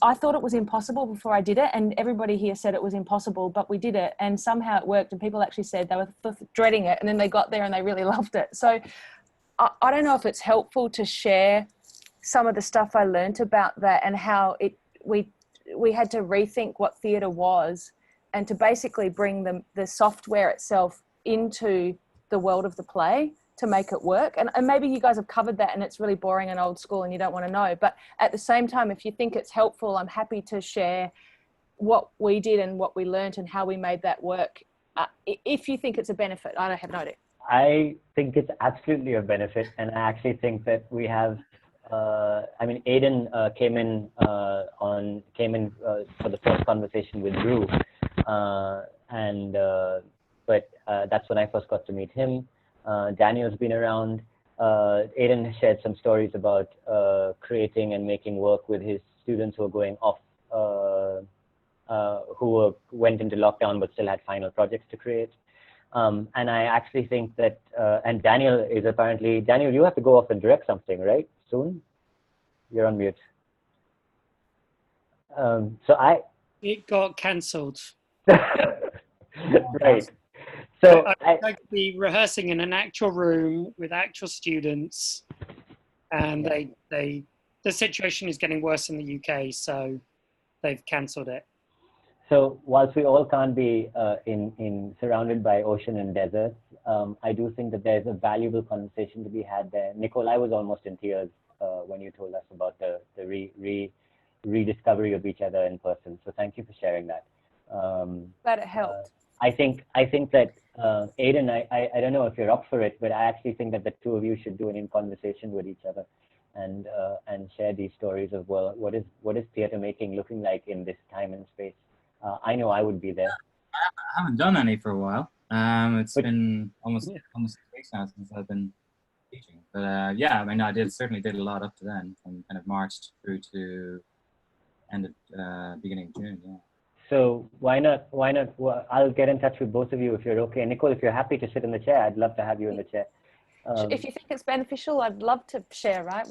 I thought it was impossible before I did it, and everybody here said it was impossible, but we did it, and somehow it worked, and people actually said they were dreading it, and then they got there and they really loved it. So I don't know if it's helpful to share some of the stuff I learned about that and how we had to rethink what theatre was, and to basically bring the software itself into the world of the play to make it work. And maybe you guys have covered that and it's really boring and old school and you don't want to know. But at the same time, if you think it's helpful, I'm happy to share what we did and what we learned and how we made that work. If you think it's a benefit, I don't have no idea. I think it's absolutely a benefit, and I actually think that we have. I mean, Aidan came in for the first conversation with Drew, but that's when I first got to meet him. Daniel's been around. Aidan shared some stories about creating and making work with his students who are going off, who went into lockdown but still had final projects to create. And I actually think that, and Daniel is apparently, Daniel, you have to go off and direct something, right? Soon? You're on mute. It got cancelled. Right. So I'd like to be rehearsing in an actual room with actual students, and the situation is getting worse in the UK, so they've cancelled it. So whilst we all can't be surrounded by ocean and deserts, I do think that there's a valuable conversation to be had there. Nicole, I was almost in tears when you told us about the rediscovery of each other in person. So thank you for sharing that. Glad it helped. I think that Aidan, I don't know if you're up for it, but I actually think that the two of you should do an in-conversation with each other and share these stories of, well, what is theatre making looking like in this time and space. I know I would be there. I haven't done any for a while. It's been almost 6 weeks now since I've been teaching. But yeah, I mean, I certainly did a lot up to then, and kind of marched through to beginning of June. Yeah. So why not? Well, I'll get in touch with both of you if you're okay. Nicole, if you're happy to sit in the chair, I'd love to have you in the chair. If you think it's beneficial, I'd love to share, right?